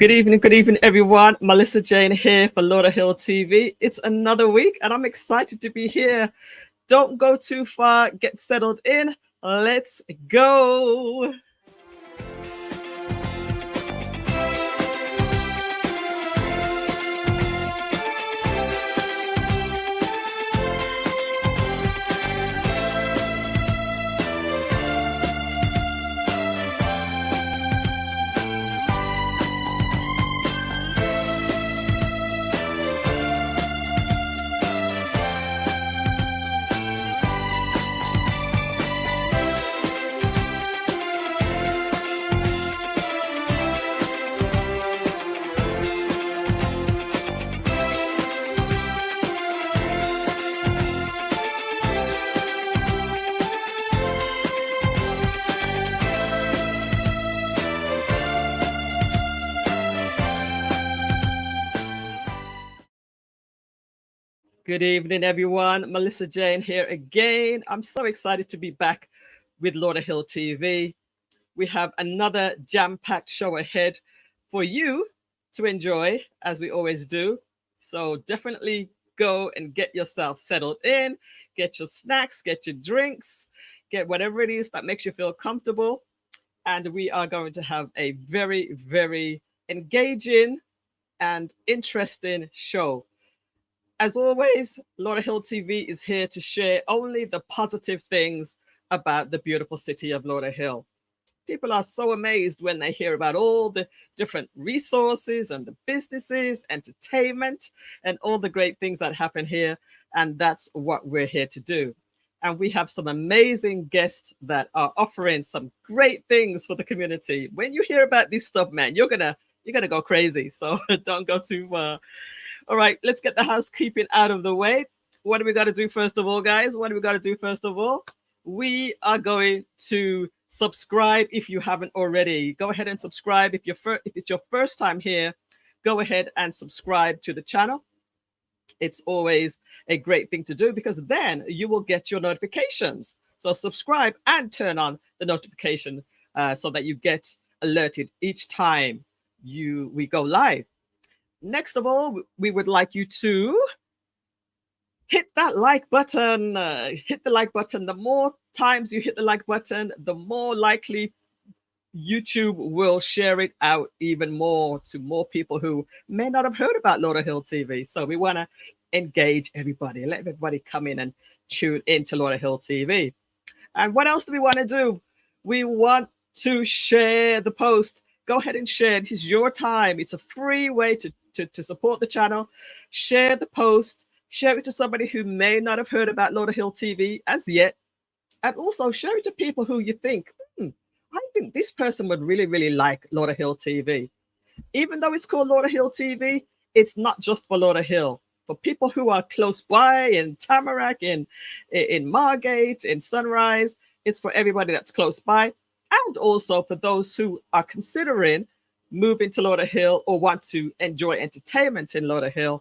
Good evening, everyone. Millissa Jayne here for Lauderhill TV. It's another week, and I'm excited to be here. Don't go too far. Get settled in. Let's go. Good evening, everyone. Millissa Jayne here again. I'm so excited to be back with Lauderhill TV. We have another jam-packed show ahead for you to enjoy, as we always do. So definitely go and get yourself settled in, get your snacks, get your drinks, get whatever it is that makes you feel comfortable. And we are going to have a very, very engaging and interesting show. As always, Lauderhill TV is here to share only the positive things about the beautiful city of Lauderhill. People are so amazed when they hear about all the different resources and the businesses, entertainment, and all the great things that happen here. And that's what we're here to do. And we have some amazing guests that are offering some great things for the community. When you hear about this stuff, man, you're gonna go crazy. So don't go too far. All right, let's get the housekeeping out of the way. What do we got to do first of all, guys? What do we got to do first of all? We are going to subscribe if you haven't already. Go ahead and subscribe. If it's your first time here, go ahead and subscribe to the channel. It's always a great thing to do because then you will get your notifications. So subscribe and turn on the notification so that you get alerted each time we go live. Next of all, we would like you to hit that like button. Hit the like button. The more times you hit the like button, the more likely YouTube will share it out even more to more people who may not have heard about Lauderhill TV. So we want to engage everybody, let everybody come in and tune into Lauderhill TV. And what else do we want to do? We want to share the post. Go ahead and share. This is your time. It's a free way to support the channel. Share the post. Share it to somebody who may not have heard about Lauderhill TV as yet. And also share it to people who you think, I think this person would really, really like Lauderhill TV. Even though it's called Lauderhill TV, it's not just for Lauderhill. For people who are close by in Tamarack, in Margate, in Sunrise, it's for everybody that's close by. And also for those who are considering moving to Lauderhill or want to enjoy entertainment in Lauderhill.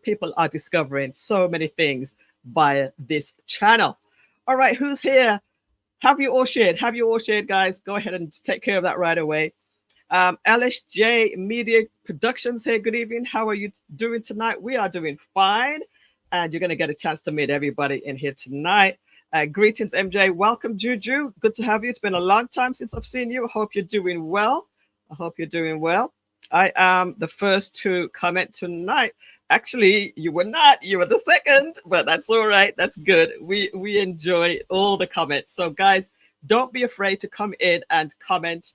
People are discovering so many things via this channel. All right, who's here? Have you all shared? Have you all shared, guys? Go ahead and take care of that right away. LSJ Media Productions here. Good evening. How are you doing tonight? We are doing fine. And you're going to get a chance to meet everybody in here tonight. Greetings, MJ. Welcome, Juju. Good to have you. It's been a long time since I've seen you. I hope you're doing well. I hope you're doing well. I am the first to comment tonight. Actually, you were not. You were the second, but that's all right. That's good. We enjoy all the comments. So, guys, don't be afraid to come in and comment.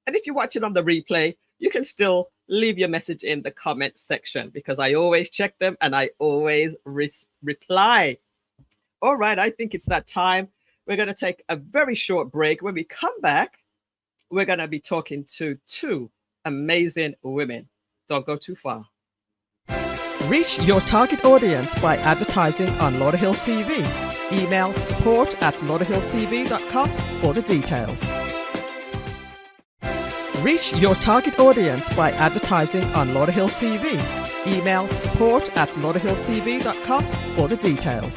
And if you're watching on the replay, you can still leave your message in the comment section because I always check them and I always reply. All right, I think it's that time. We're going to take a very short break. When we come back, we're going to be talking to two amazing women. Don't go too far. Reach your target audience by advertising on Lauderhill TV. Email support@lauderhilltv.com for the details. Reach your target audience by advertising on Lauderhill TV. Email support@lauderhilltv.com for the details.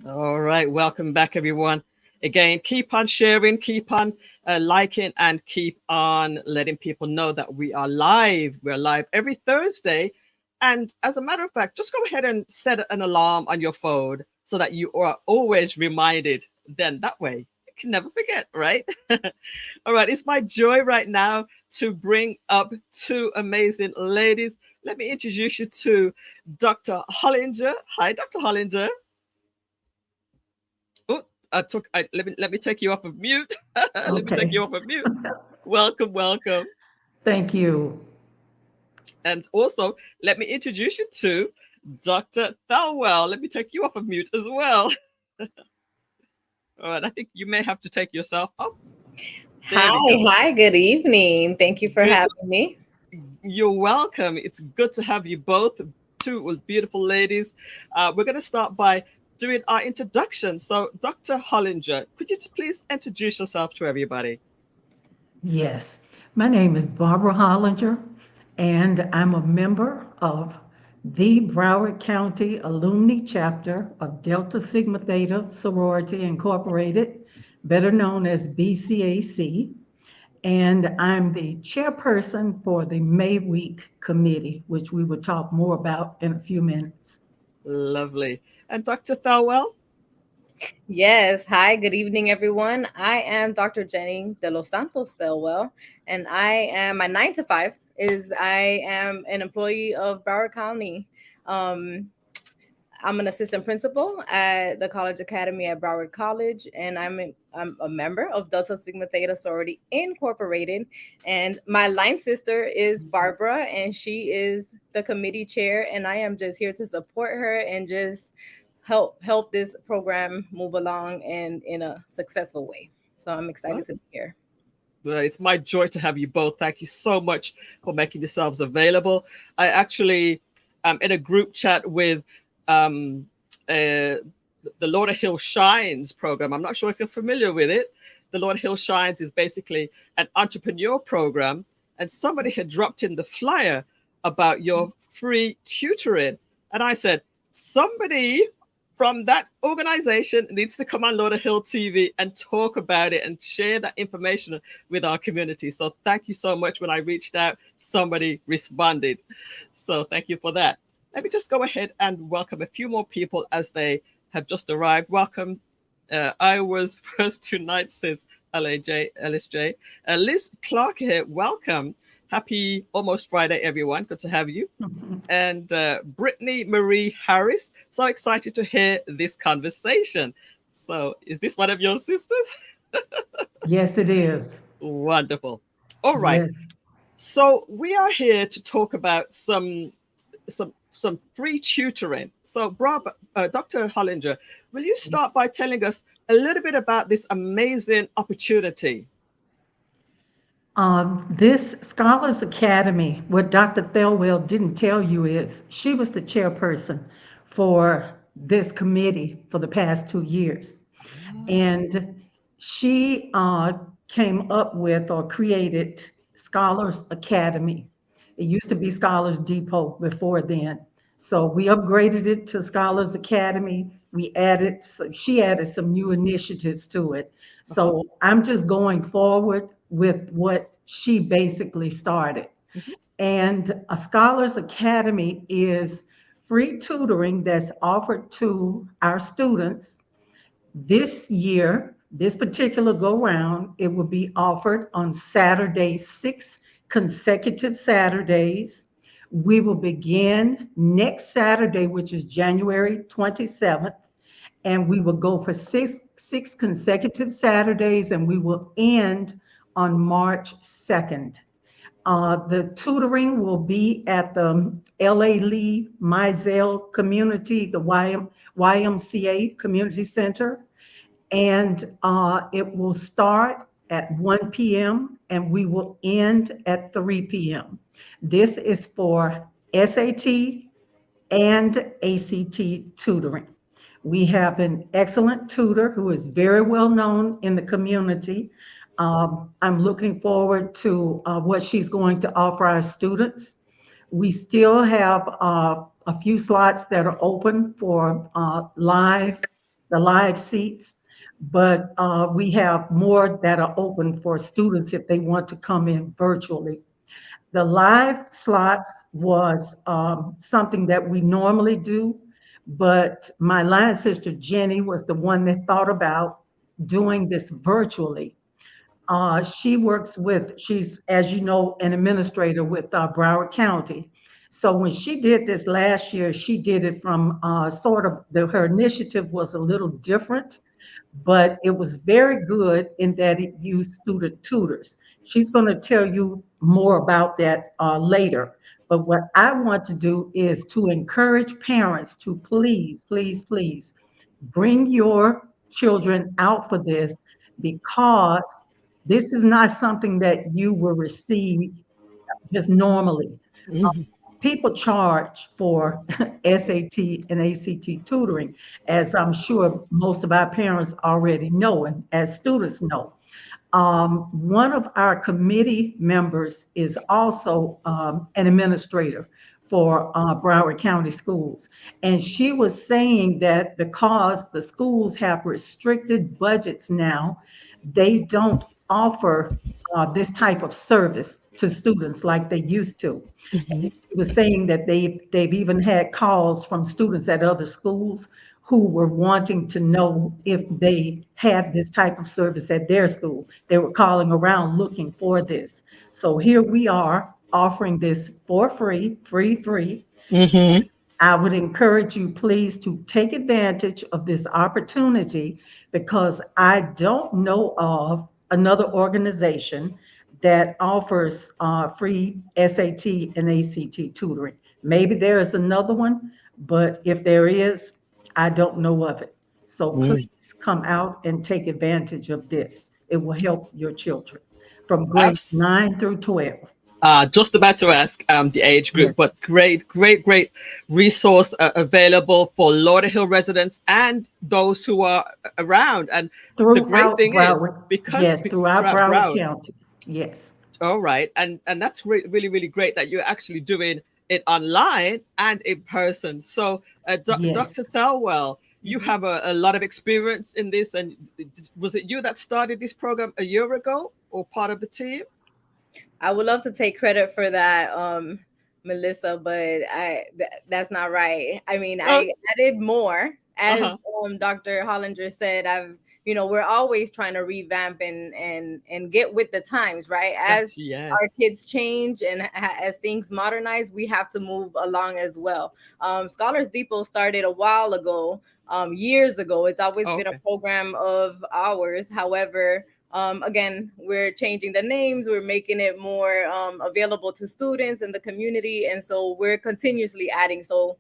All right, welcome back, everyone. Again, keep on sharing, keep on liking, and keep on letting people know that we are live. We're live every Thursday. And as a matter of fact, just go ahead and set an alarm on your phone so that you are always reminded. Then that way you can never forget, right? All right, it's my joy right now to bring up two amazing ladies. Let me introduce you to Dr. Hollinger. Hi, Dr. Hollinger. Oh, let me take you off of mute. Let me take Okay. you off of mute. Welcome, welcome. Thank you. And also, let me introduce you to Dr. Thelwell. Let me take you off of mute as well. All right, I think you may have to take yourself off. There Hi, we go. hi, good evening. Thank you for Good. having me. You're welcome. It's good to have you both, two beautiful ladies. We're going to start by doing our introduction. So, Dr. Hollinger, could you please introduce yourself to everybody? Yes. My name is Barbara Hollinger, and I'm a member of the Broward County Alumni Chapter of Delta Sigma Theta Sorority Incorporated, better known as BCAC. And I'm the chairperson for the May Week Committee, which we will talk more about in a few minutes. Lovely. And Dr. Thelwell? Yes, hi, good evening, everyone. I am Dr. Jenny DelosSantos Thelwell, and my 9 to 5 is I am an employee of Broward County. Um, I'm an assistant principal at the College Academy at Broward College, and I'm a member of Delta Sigma Theta Sorority Incorporated. And my line sister is Barbara, and she is the committee chair. And I am just here to support her and just help this program move along and in a successful way. So I'm Well, excited to be here. it's my joy to have you both. Thank you so much for making yourselves available. I actually am in a group chat with um, uh, the Lauderhill Shines program. I'm not sure if you're familiar with it. The Lauderhill Shines is basically an entrepreneur program, and somebody had dropped in the flyer about your free tutoring. And I said, somebody from that organization needs to come on Lauderhill TV and talk about it and share that information with our community. So thank you so much. When I reached out, somebody responded. So thank you for that. Let me just go ahead and welcome a few more people as they have just arrived. Welcome. I was first tonight, says LSJ. Liz Clark here. Welcome. Happy almost Friday, everyone. Good to have you. And Brittany Marie Harris. So excited to hear this conversation. So, is this one of your sisters? Yes, it is. Wonderful. All right. Yes. So we are here to talk about some free tutoring. So, Dr. Hollinger, will you start by telling us a little bit about this amazing opportunity? This Scholars Academy, what Dr. Thelwell didn't tell you is she was the chairperson for this committee for the past 2 years. And she came up with or created Scholars Academy. It used to be Scholars Depot before then. So we upgraded it to Scholars Academy. She added some new initiatives to it. Uh-huh. So I'm just going forward with what she basically started. Mhm. And a Scholars Academy is free tutoring that's offered to our students this year, this particular go round, it will be offered on Saturdays, 6 consecutive Saturdays. We will begin next Saturday, which is January 27th, and we will go for six consecutive Saturdays, and we will end on March 2nd. The tutoring will be at the LA Lee Mizell Community, the YMCA Community Center, and it will start at 1 p.m. and we will end at 3 p.m. This is for SAT and ACT tutoring. We have an excellent tutor who is very well known in the community. I'm looking forward to what she's going to offer our students. We still have a few slots that are open for the live seats. but we have more that are open for students if they want to come in virtually. The live slots was something that we normally do, but my line sister Jenny was the one that thought about doing this virtually. She works with, she's, as you know, an administrator with Broward County. So when she did this last year, she did it from sort of, her initiative was a little different, but it was very good in that it used student tutors. She's going to tell you more about that later. But what I want to do is to encourage parents to please, please, please bring your children out for this, because this is not something that you will receive just normally. Mhm. People charge for SAT and ACT tutoring, as I'm sure most of our parents already know, and as students know. One of our committee members is also an administrator for Broward County Schools. And she was saying that because the schools have restricted budgets now, they don't offer this type of service to students like they used to. Mhm. She was saying that they've even had calls from students at other schools who were wanting to know if they had this type of service at their school. They were calling around looking for this. So here we are offering this for free, free. Mhm. I would encourage you, please, to take advantage of this opportunity, because I don't know of another organization that offers free SAT and ACT tutoring. Maybe there is another one, but if there is, I don't know of it. So Mm. please come out and take advantage of this. It will help your children from grades Abs- 9 through 12. just about to ask the age Yes. group, but great resource available for Lauderhill residents and those who are around. And the great Throughout thing is, Broward, because yes, throughout throughout Broward Broward, County, yes, all right, and that's really great that you're actually doing it online and in person. So, yes. Dr. Thelwell, you Mhm. have a lot of experience in this, and was it you that started this program a year ago, or part of the team? I would love to take credit for that, Melissa, but that's not right. I mean, Oh, I added more, as uh-huh. Dr. Hollinger said. We're always trying to revamp and get with the times, right? As That's yes. our kids change and as things modernize, we have to move along as well. Scholars Depot started a while ago, years ago. It's always Oh, been a okay. program of ours. However, again, we're changing the names, we're making it more available to students in the community, and so we're continuously adding. So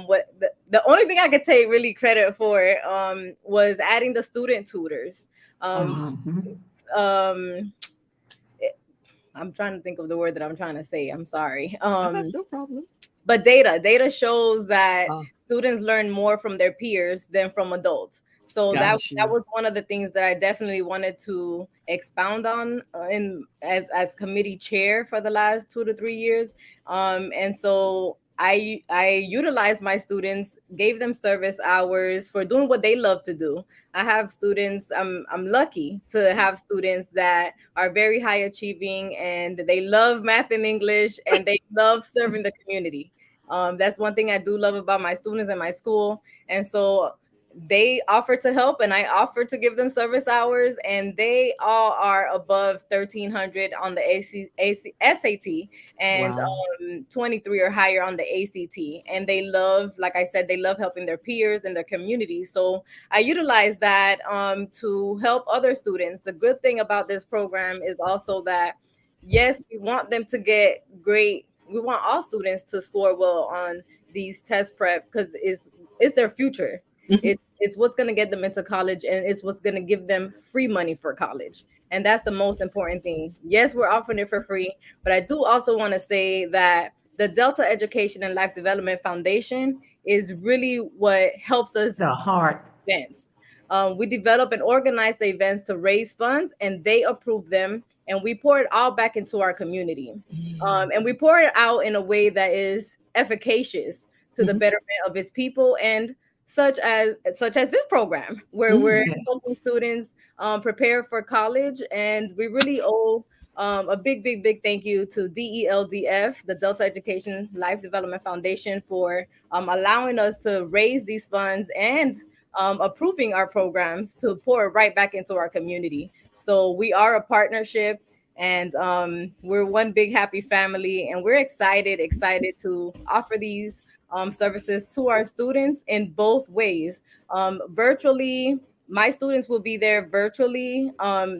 what the only thing I could take really credit for was adding the student tutors. um, Mhm. um, I'm trying to think of the word that I'm trying to say. I'm sorry. No problem. But data shows that Oh, students learn more from their peers than from adults. So got that you. was one of the things that I definitely wanted to expound on in as committee chair for the last 2 to 3 years. And so I utilized my students, gave them service hours for doing what they love to do. I have students. I'm lucky to have students that are very high achieving, and they love math and English, and they love serving the community. That's one thing I do love about my students and my school. And so they offer to help, and I offer to give them service hours, and they all are above 1300 on the SAT, and Wow. 23 or higher on the ACT. And they love, like I said, they love helping their peers and their community. So I utilize that to help other students. The good thing about this program is also that, yes, we want them to get great. We want all students to score well on these test prep, because it's their future. Mhm. It's what's going to get them into college, and it's what's going to give them free money for college. And that's the most important thing. Yes, we're offering it for free, but I do also want to say that the Delta Education and Life Development Foundation is really what helps us The heart. events. We develop and organize the events to raise funds, and they approve them, and we pour it all back into our community. Mm. And we pour it out in a way that is efficacious to the Mhm. betterment of its people and such as this program, where we're Yes. helping students prepare for college. And we really owe a big thank you to DELDF, the Delta Education Life Development Foundation, for allowing us to raise these funds and approving our programs to pour right back into our community. So we are a partnership, and we're one big happy family, and we're excited to offer these services to our students in both ways. Virtually, my students will be there virtually.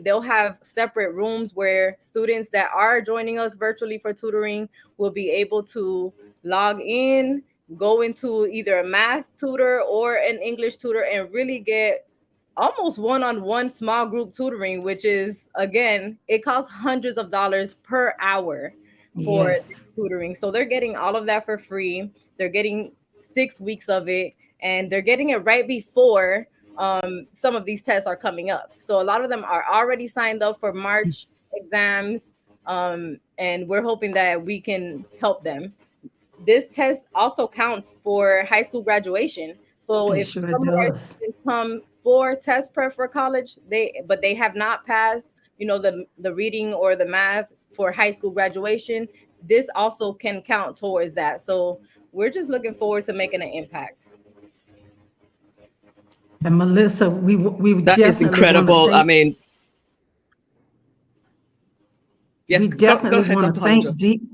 They'll have separate rooms where students that are joining us virtually for tutoring will be able to log in, go into either a math tutor or an English tutor, and really get almost one-on-one small group tutoring, which is, again, it costs hundreds of dollars per hour for Yes. tutoring. So they're getting all of that for free. They're getting 6 weeks of it, and they're getting it right before some of these tests are coming up. So a lot of them are already signed up for March exams, and we're hoping that we can help them. This test also counts for high school graduation. So It if sure some of our does. students come for test prep for college, they have not passed, the reading or the math for high school graduation, this also can count towards that. So we're just looking forward to making an impact. And Melissa, we That is definitely want to incredible. I thank mean, yes, we go definitely ahead, want Dr. to thank Hollinger.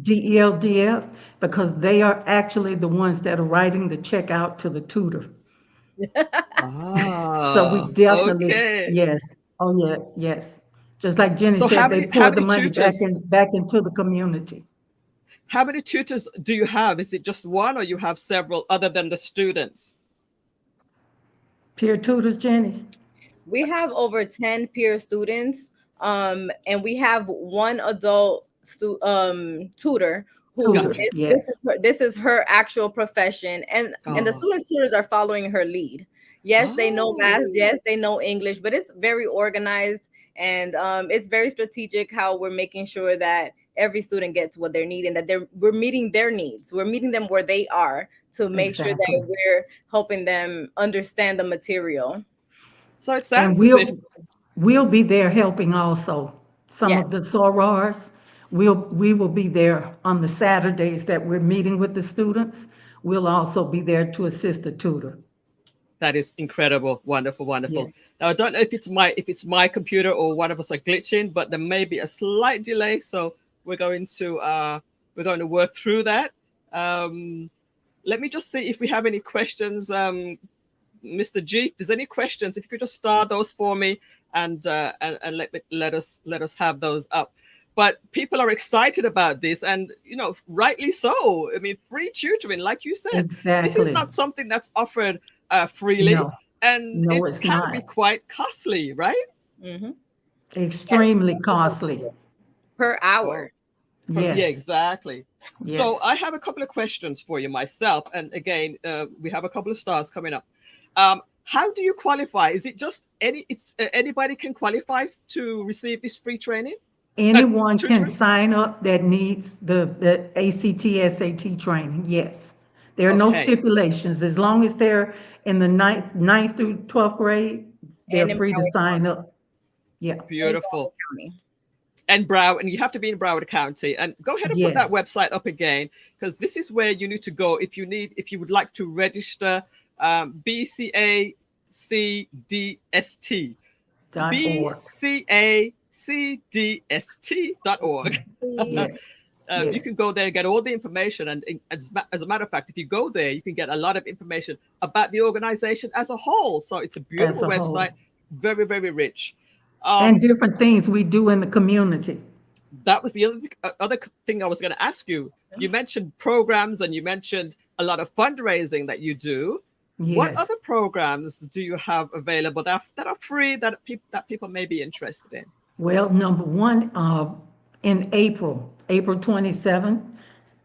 DELDF because they are actually the ones that are writing the check out to the tutor. So we Ah, definitely, okay. yes, oh yes, yes. Just like Jenny So said, they how pour the many money tutors back into the community. how many tutors do you have? Is it just one or you have several other than the students? Peer tutors, Jenny? We have over 10 peer students, and we have one adult tutor who Tutor, Gotcha. is yes. this is her actual profession, and the Oh. students tutors are following her lead. Yes, they know math, Oh, yes, they know English, but it's very organized, and it's very strategic how we're making sure that every student gets what they need, and that we're meeting their needs. We're meeting them where they are to make sure Exactly. that we're helping them understand the material. so it And sounds as if we'll be there helping also. Some Yes. of the sorors, we will be there on the Saturdays that we're meeting with the students. We'll also be there to assist the tutor. that is incredible, wonderful, wonderful. Yes. Now I don't know if it's my computer or one of us are glitching, but there may be a slight delay. So we're going to work through that. Um, Let me just see if we have any questions. Mr. G, if there's any questions, if you could just star those for me and let us have those up. But people are excited about this, and rightly so. I mean, free tutoring, like you said, this is Exactly. not something that's offered freely, No, and no, it it's can be not. quite costly, right? Mm-hmm. Extremely costly. Per Oh, hour. yeah, Yes, exactly. So yes. I have a couple of questions for you myself, and again, we have a couple of stars coming up. How do you qualify? Is it just anybody can qualify to receive this free training? Anyone can Tutoring? sign up that needs the ACT, SAT training, yes. There are no Okay, stipulations. As long as they're in the ninth through 12th grade, they're And in free to Broward sign up. Yeah, beautiful. County. And you have to be in Broward County. And go ahead and put that yes. website up again, because this is where you need to go if you would like to register. BCACDST, .org. BCACDST.org. Yes, You yes, can go there and get all the information. And as a matter of fact, if you go there, you can get a lot of information about the organization as a whole. So it's a as beautiful a whole. website, very, very rich. And Um, different things we do in the community. that was the other thing I was going to ask you. You mentioned programs and you mentioned a lot of fundraising that you do. What Yes. other programs do you have available that are free that people may be interested in? Well, number one, in April 27th,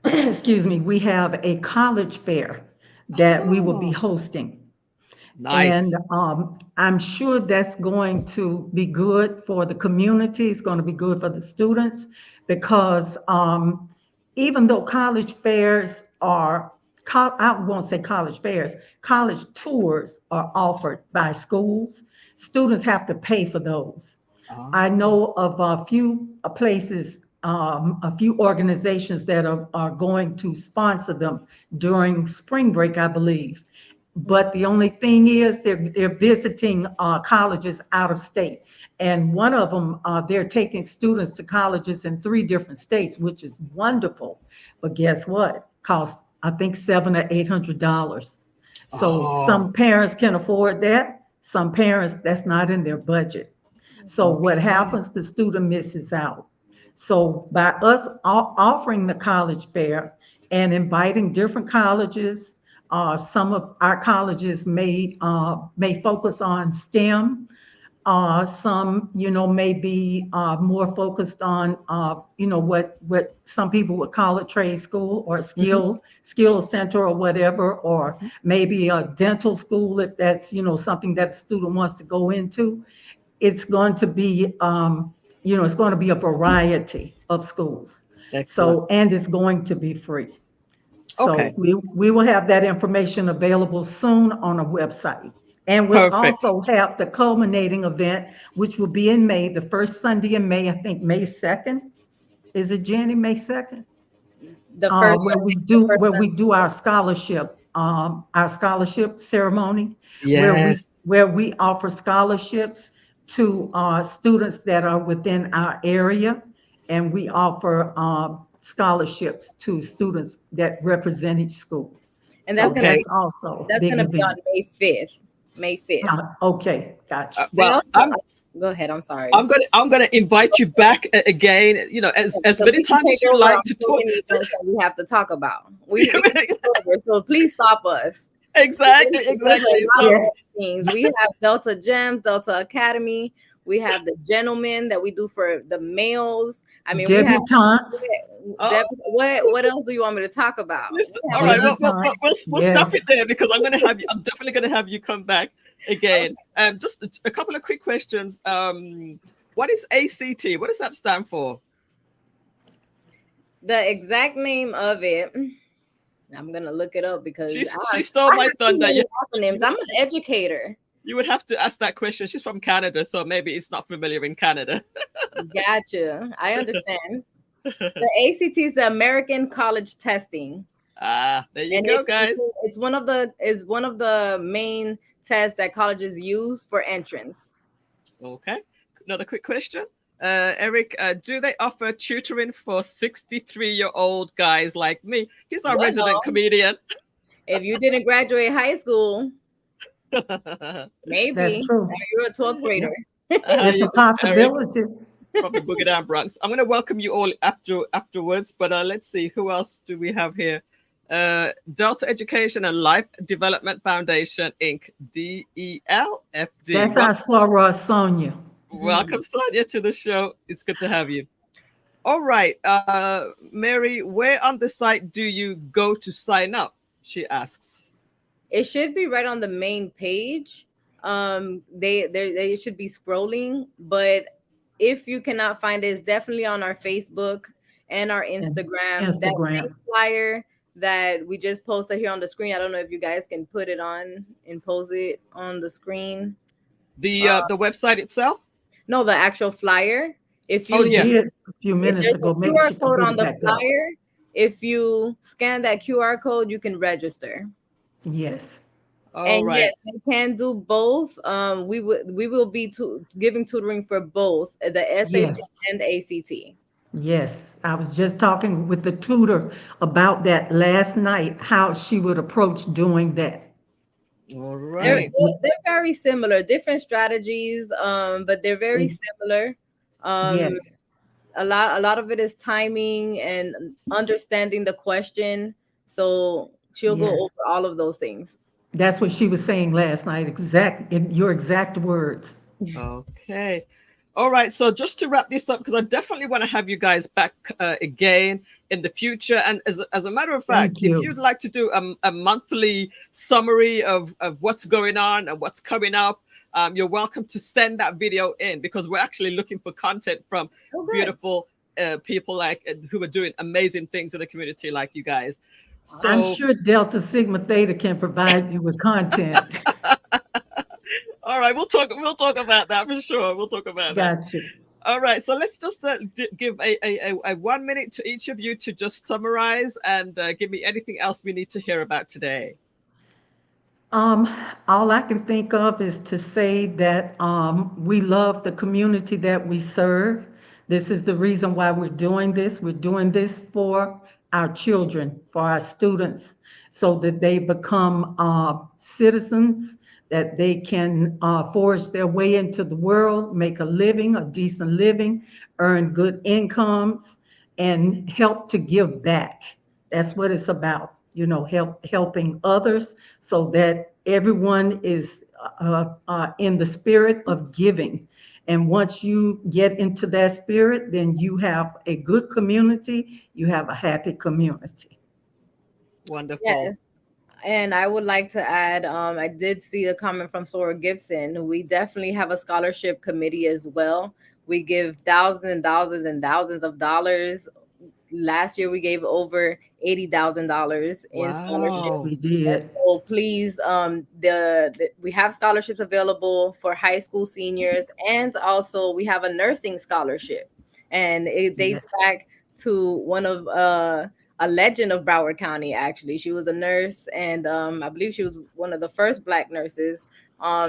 excuse me, we have a college fair that we will be Oh, hosting. And nice. I'm sure that's going to be good for the community. It's going to be good for the students because even though college fairs are I won't say college fairs, college tours are offered by schools. Students have to pay for those. I know of a few places, a few organizations that are going to sponsor them during spring break, I believe. But the only thing is they're visiting colleges out of state. And one of them, they're taking students to colleges in 3 different states, which is wonderful. But guess what? Costs, I think, $700 or $800. So some parents can afford that. Some parents, that's not in their budget. So what happens, the student misses out. So by us offering the college fair and inviting different colleges, some of our colleges may focus on STEM. Some, may be more focused on, what some people would call a trade school or skill center or whatever, or maybe a dental school if that's, something that a student wants to go into. It's going to be, it's going to be a variety of schools. Excellent. So, and it's going to be free. So Okay. we will have that information available soon on a website. And we'll Perfect. also have the culminating event, which will be in May, the first Sunday in May, I think May 2nd. Is it Jenny, May 2nd? The first Where we do our scholarship ceremony, Yes. where we offer scholarships to students that are within our area, and we offer scholarships to students that represent each school. And that's So gonna that's also that's the gonna be on event. May 5th. May 5th. Okay, gotcha. Well, Go ahead. I'm sorry. I'm gonna invite you back again. As So many we can times as take you over like on to so talk. many things that we have to talk about. So please stop us. Exactly. There's So, a lot of things. We have Delta Gems, Delta Academy. We have the gentlemen that we do for the males. I mean, we have debutantes. what else do you want me to talk about? all right, we'll Yes. stop it there because I'm definitely gonna have you come back again. Just a couple of quick questions. What is ACT? What does that stand for? The exact name of it, I'm gonna look it up because she stole my thunder. Acronyms. I'm an educator. You would have to ask that question. She's from Canada, so maybe it's not familiar in Canada. Gotcha. I understand. The ACT is the American College Testing. There you go, guys. It's one of the main tests that colleges use for entrance. Okay. Another quick question. Eric, do they offer tutoring for 63-year-old guys like me? He's our resident comedian. If you didn't graduate high school, maybe. That's true. You're a 12th grader. It's a possibility. From the Boogie Down Bronx. I'm going to welcome you all afterwards, but let's see, who else do we have here? Delta Education and Life Development Foundation, Inc., DELFD. That's our Soror Sonia. Welcome, Sonia, to the show. It's good to have you. All right, Mary, where on the site do you go to sign up? She asks. It should be right on the main page. They should be scrolling, but if you cannot find it, it's definitely on our Facebook and our Instagram. That same flyer that we just posted here on the screen. I don't know if you guys can put it on and pose it on the screen. The website itself? No, the actual flyer. If you did a few minutes ago, maybe QR code on the flyer. If you scan that QR code, you can register. Yes. Yes, they can do both. We will be giving tutoring for both the SAT and ACT. Yes, I was just talking with the tutor about that last night, how she would approach doing that. All right. They're very similar, different strategies, but they're very similar. Yes. A lot of it is timing and understanding the question. So she'll go over all of those things. That's what she was saying last night, in your exact words. Okay. All right. So just to wrap this up, because I definitely want to have you guys back again in the future. And as a matter of fact, if you'd like to do a monthly summary of what's going on and what's coming up, you're welcome to send that video in, because we're actually looking for content from beautiful people who are doing amazing things in the community like you guys. I'm So, sure Delta Sigma Theta can provide you with content. all right, we'll talk about that for sure. We'll talk about that. Got you. All right, so let's just give a 1 minute to each of you to just summarize and give me anything else we need to hear about today. All I can think of is to say that we love the community that we serve. This is the reason why we're doing this. We're doing this for our children, for our students, so that they become citizens, that they can forge their way into the world, make a living, a decent living, earn good incomes, and help to give back. That's what it's about, helping others so that everyone is in the spirit of giving. And once you get into that spirit, then you have a good community, you have a happy community. Wonderful. Yes. And I would like to add, I did see a comment from Sora Gibson. We definitely have a scholarship committee as well. We give thousands and thousands and thousands of dollars. Last year, we gave over $80,000 in scholarship. We did. So please, we have scholarships available for high school seniors, and also we have a nursing scholarship, and it dates back to one of a legend of Broward County. Actually, she was a nurse, and I believe she was one of the first Black nurses.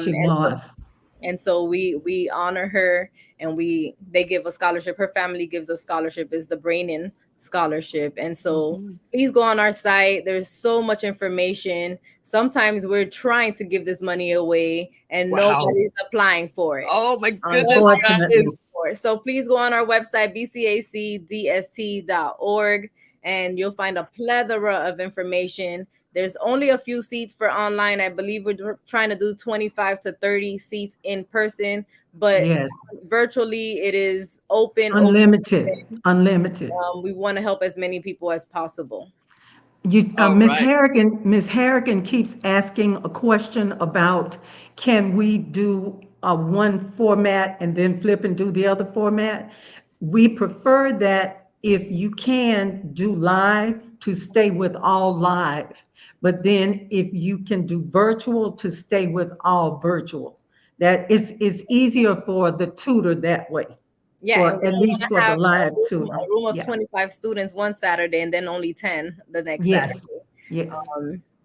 She was. So we honor her, and they give a scholarship. Her family gives a scholarship. It's the Braining Scholarship. And so please go on our site. There's so much information. Sometimes we're trying to give this money away and nobody's applying for it. Oh my goodness. So please go on our website, bcacdst.org, and you'll find a plethora of information. There's only a few seats for online. I believe we're trying to do 25 to 30 seats in person, but virtually it is open. Unlimited. We want to help as many people as possible. Ms. Harrigan keeps asking a question about, can we do one format and then flip and do the other format? We prefer that if you can do live, to stay with all live. But then if you can do virtual, to stay with all virtual. That it's easier for the tutor that way. Yeah, at least for the live tutor. A room of 25 students one Saturday and then only 10 the next Saturday. Yes.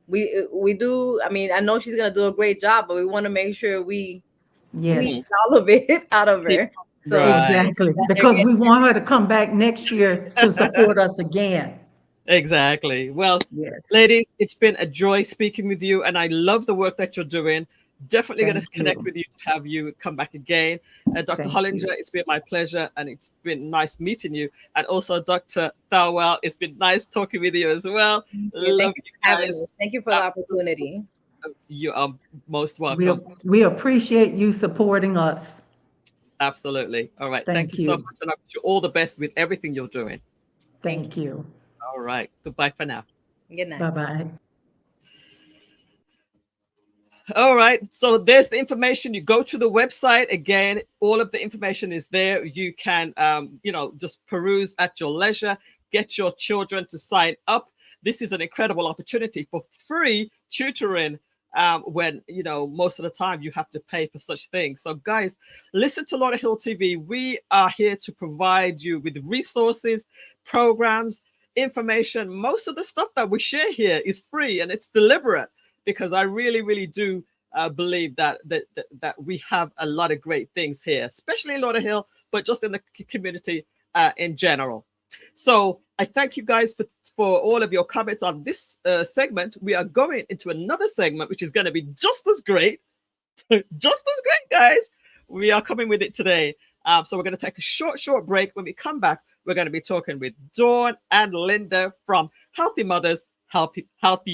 We do. I mean, I know she's gonna do a great job, but we want to make sure we squeeze all of it out of her. So exactly, because we want her to come back next year to support us again. Exactly. Well, ladies, it's been a joy speaking with you, and I love the work that you're doing. Definitely going to connect with you to have you come back again. Dr. Hollinger, it's been my pleasure, and it's been nice meeting you. And also Dr. Thelwell, it's been nice talking with you as well. Thank you for having us. Thank you for the opportunity. You are most welcome. We appreciate you supporting us. Absolutely. All right. Thank you so much, and I wish you all the best with everything you're doing. Thank you. All right. Goodbye for now. Good night. Bye-bye. All right. So there's the information. You go to the website. Again, all of the information is there. You can, just peruse at your leisure. Get your children to sign up. This is an incredible opportunity for free tutoring when, most of the time you have to pay for such things. So guys, listen to Lauderhill TV. We are here to provide you with resources, programs, information. Most of the stuff that we share here is free, and it's deliberate, because I really, really do believe that we have a lot of great things here, especially in Lauderhill, but just in the community in general. So I thank you guys for all of your comments on this segment. We are going into another segment, which is going to be just as great, guys. We are coming with it today. So we're going to take a short break. When we come back, we're going to be talking with Dawn and Linda from Healthy Mothers, Healthy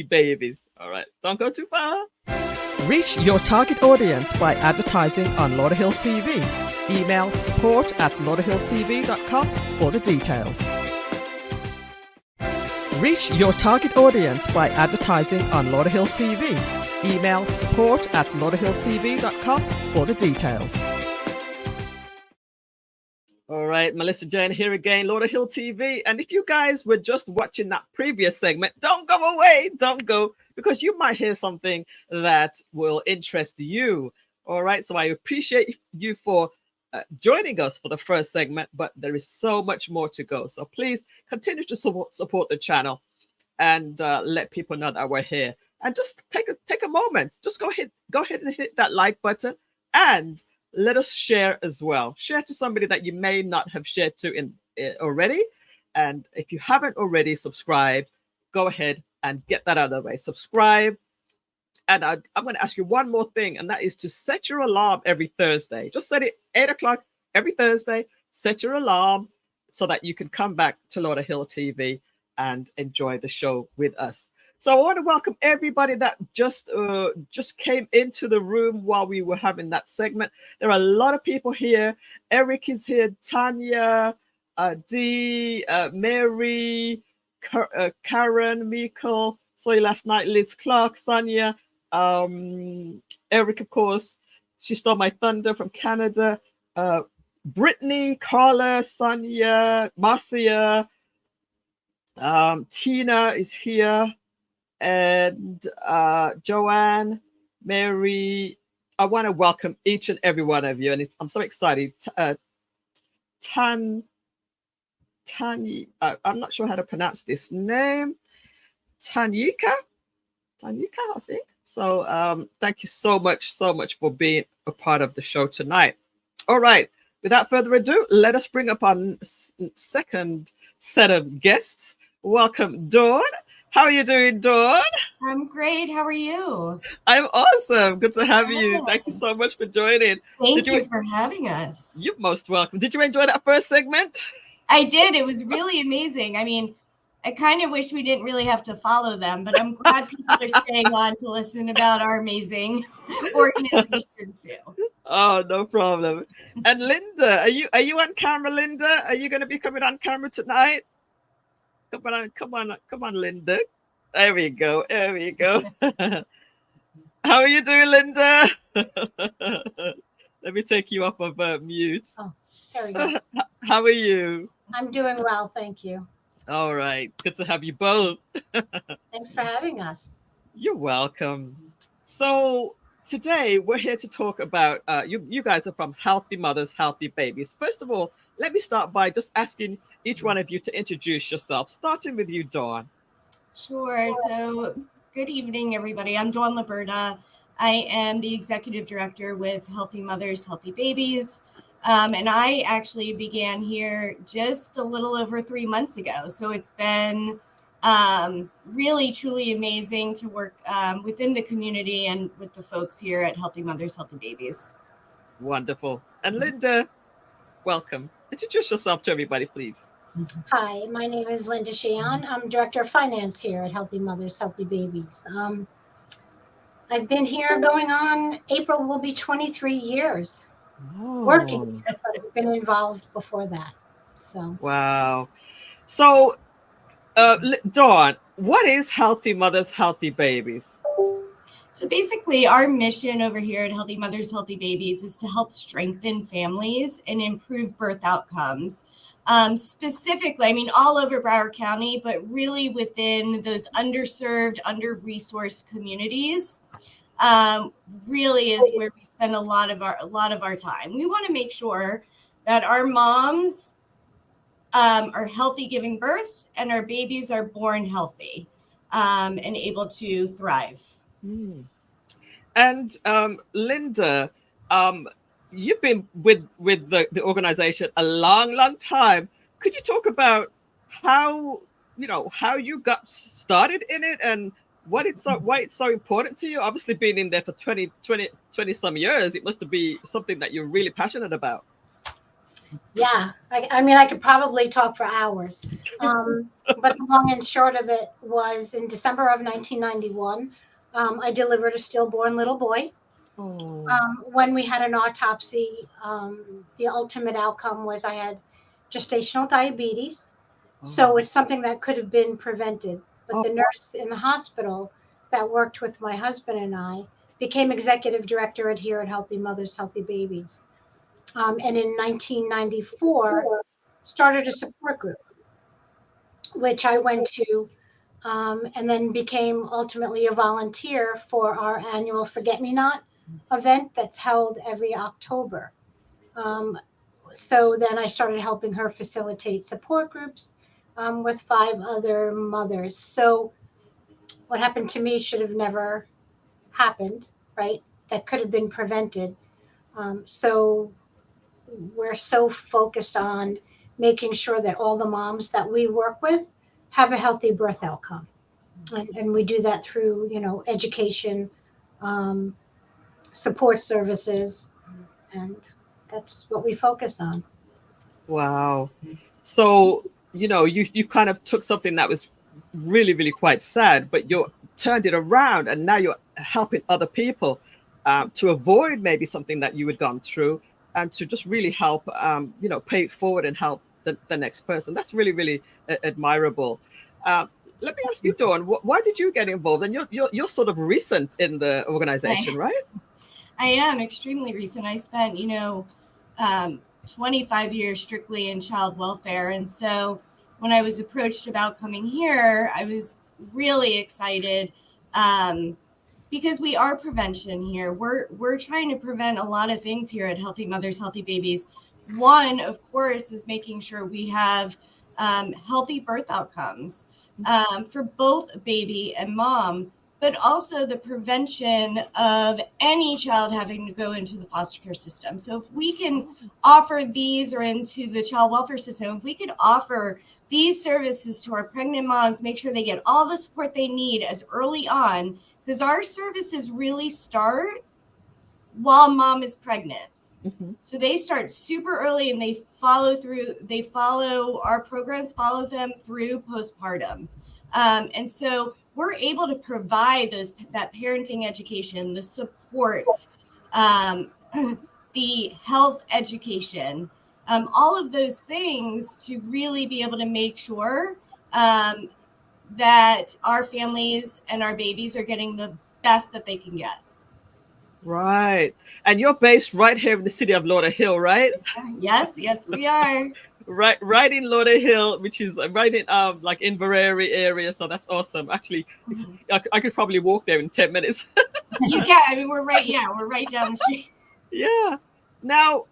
Babies. All right, don't go too far. Reach your target audience by advertising on Lauderhill TV. Email support@lauderhilltv.com for the details. Reach your target audience by advertising on Lauderhill TV. Email support@lauderhilltv.com for the details. All right, Millissa Jayne here again, Lauderhill TV. And if you guys were just watching that previous segment, don't go away, don't go, because you might hear something that will interest you. All right, so I appreciate you for joining us for the first segment, but there is so much more to go. So please continue to support the channel and let people know that we're here. And just take a moment, just go ahead and hit that like button, and let us share as well. Share to somebody that you may not have shared to already. And if you haven't already subscribed, go ahead and get that out of the way. Subscribe. And I'm going to ask you one more thing, and that is to set your alarm every Thursday. Just set it 8 o'clock every Thursday. Set your alarm so that you can come back to Lauderhill TV and enjoy the show with us. So I want to welcome everybody that just came into the room while we were having that segment. There are a lot of people here. Eric is here, Tanya, Dee, Mary, Karen, Mikkel. Saw you last night, Liz Clark, Sonia, Eric, of course. She stole my thunder from Canada. Brittany, Carla, Sonia, Marcia, Tina is here. And Joanne, Mary, I want to welcome each and every one of you, and I'm so excited. Tanya, I'm not sure how to pronounce this name. Tanyika, I think. So thank you so much for being a part of the show tonight. All right, without further ado, let us bring up our second set of guests. Welcome, Dawn. How are you doing, Dawn? I'm great. How are you? I'm awesome. Good to have you. Thank you so much for joining. Thank you for having us. You're most welcome. Did you enjoy that first segment? I did. It was really amazing. I mean, I kind of wish we didn't really have to follow them, but I'm glad people are staying on to listen about our amazing organization too. Oh, no problem. And Linda, are you on camera, Linda? Are you going to be coming on camera tonight? Come on, Linda. There we go. How are you doing, Linda? Let me take you off of mute. Oh, there we go. How are you? I'm doing well, thank you. All right. Good to have you both. Thanks for having us. You're welcome. So today we're here to talk about, you guys are from Healthy Mothers, Healthy Babies. First of all, let me start by just asking each one of you to introduce yourself, starting with you, Dawn. Sure. So good evening, everybody. I'm Dawn Liberta. I am the executive director with Healthy Mothers, Healthy Babies. And I actually began here just a little over 3 months ago. So it's been really, truly amazing to work within the community and with the folks here at Healthy Mothers, Healthy Babies. Wonderful. And Linda, welcome. Introduce yourself to everybody, please. Hi, my name is Linda Jayne. I'm Director of Finance here at Healthy Mothers, Healthy Babies. I've been here going on, April will be 23 years working, but I've been involved before that. So. Wow. So, Dawn, what is Healthy Mothers, Healthy Babies? So basically, our mission over here at Healthy Mothers, Healthy Babies is to help strengthen families and improve birth outcomes. Specifically, I mean, all over Broward County, but really within those underserved, under-resourced communities, really is where we spend a lot of our time. We want to make sure that our moms are healthy giving birth and our babies are born healthy and able to thrive. Mm. And Linda, you've been with the organization a long time. Could you talk about how you got started in it and why it's so important to you? Obviously, being in there for 20 some years, it must be something that you're really passionate about. Yeah, I mean, I could probably talk for hours. But the long and short of it was in December of 1991, I delivered a stillborn little boy. Oh. When we had an autopsy, the ultimate outcome was I had gestational diabetes. Oh. So it's something that could have been prevented. But the nurse in the hospital that worked with my husband and I became executive director here at Healthy Mothers, Healthy Babies. and in 1994 started a support group, which I went to, and then became ultimately a volunteer for our annual Forget Me Not event that's held every October. So then I started helping her facilitate support groups with 5 other mothers. So what happened to me should have never happened, right? That could have been prevented. So we're so focused on making sure that all the moms that we work with have a healthy birth outcome. And we do that through, education, um, support services, and that's what we focus on. Wow. So, you kind of took something that was really, really quite sad, but you turned it around and now you're helping other people to avoid maybe something that you had gone through and to just really help, pay it forward and help the next person. That's really, really admirable. Let me ask you, Dawn, why did you get involved? And you're sort of recent in the organization, right? I am extremely recent. I spent, 25 years strictly in child welfare. And so when I was approached about coming here, I was really excited because we are prevention here. We're trying to prevent a lot of things here at Healthy Mothers, Healthy Babies. One, of course, is making sure we have healthy birth outcomes for both baby and mom, but also the prevention of any child having to go into the foster care system. So if we can offer these or into the child welfare system, if we could offer these services to our pregnant moms, make sure they get all the support they need as early on, because our services really start while mom is pregnant. Mm-hmm. So they start super early and our programs follow them through postpartum. And so we're able to provide that parenting education, the support, the health education, all of those things to really be able to make sure that our families and our babies are getting the best that they can get. Right. And you're based right here in the city of Lauderhill, right? Yes, we are. Right in Lauderhill, which is right in like Inverary area. So that's awesome. Actually, I could probably walk there in 10 minutes. You can. I mean, we're right down the street. Yeah. Now,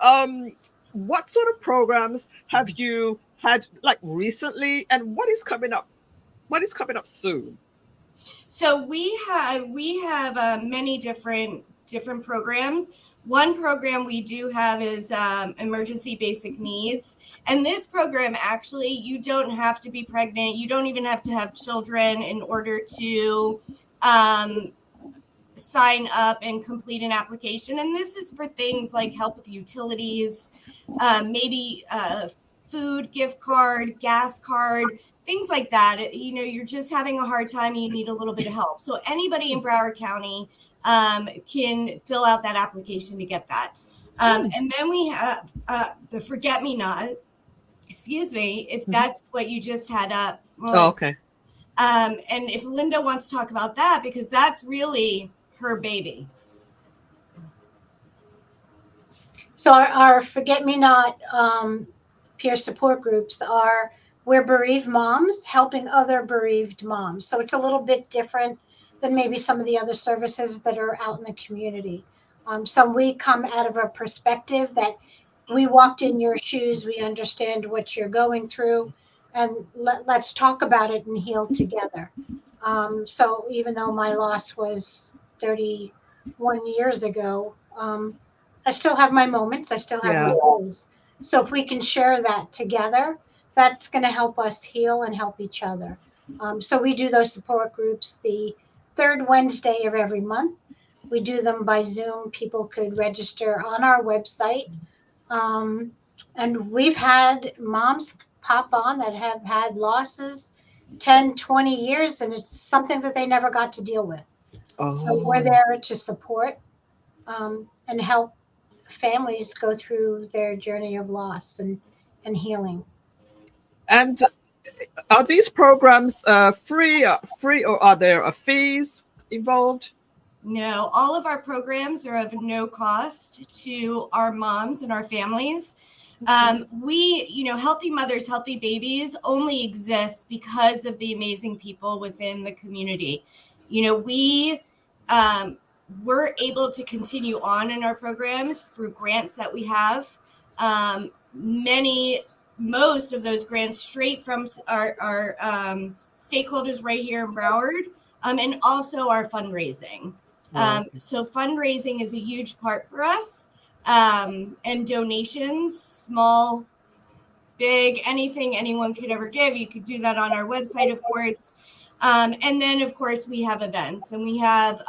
what sort of programs have you had like recently, and what is coming up? What is coming up soon? So we have many different programs. One program we do have is emergency basic needs. And this program, actually, you don't have to be pregnant. You don't even have to have children in order to sign up and complete an application. And this is for things like help with utilities, maybe food gift card, gas card, things like that. You're just having a hard time and you need a little bit of help. So anybody in Broward County can fill out that application to get that. And then we have the Forget Me Not, if that's what you just had up. Okay. And if Linda wants to talk about that, because that's really her baby. So our Forget Me Not peer support groups we're bereaved moms helping other bereaved moms. So it's a little bit different than maybe some of the other services that are out in the community. So we come out of a perspective that we walked in your shoes, we understand what you're going through, and let's talk about it and heal together. So even though my loss was 31 years ago, I still have my moments, I still have my goals. So if we can share that together, that's going to help us heal and help each other. So we do those support groups the third Wednesday of every month. We do them by Zoom. People could register on our website. And we've had moms pop on that have had losses 10, 20 years, and it's something that they never got to deal with. Oh. So we're there to support and help families go through their journey of loss and healing. And are these programs free or are there fees involved? No, all of our programs are of no cost to our moms and our families. Healthy Mothers, Healthy Babies only exists because of the amazing people within the community. We're able to continue on in our programs through grants that we have. Most of those grants straight from our stakeholders right here in Broward, and also our fundraising. So fundraising is a huge part for us, and donations, small, big, anything anyone could ever give. You could do that on our website, of course. And then, of course, we have events, and we have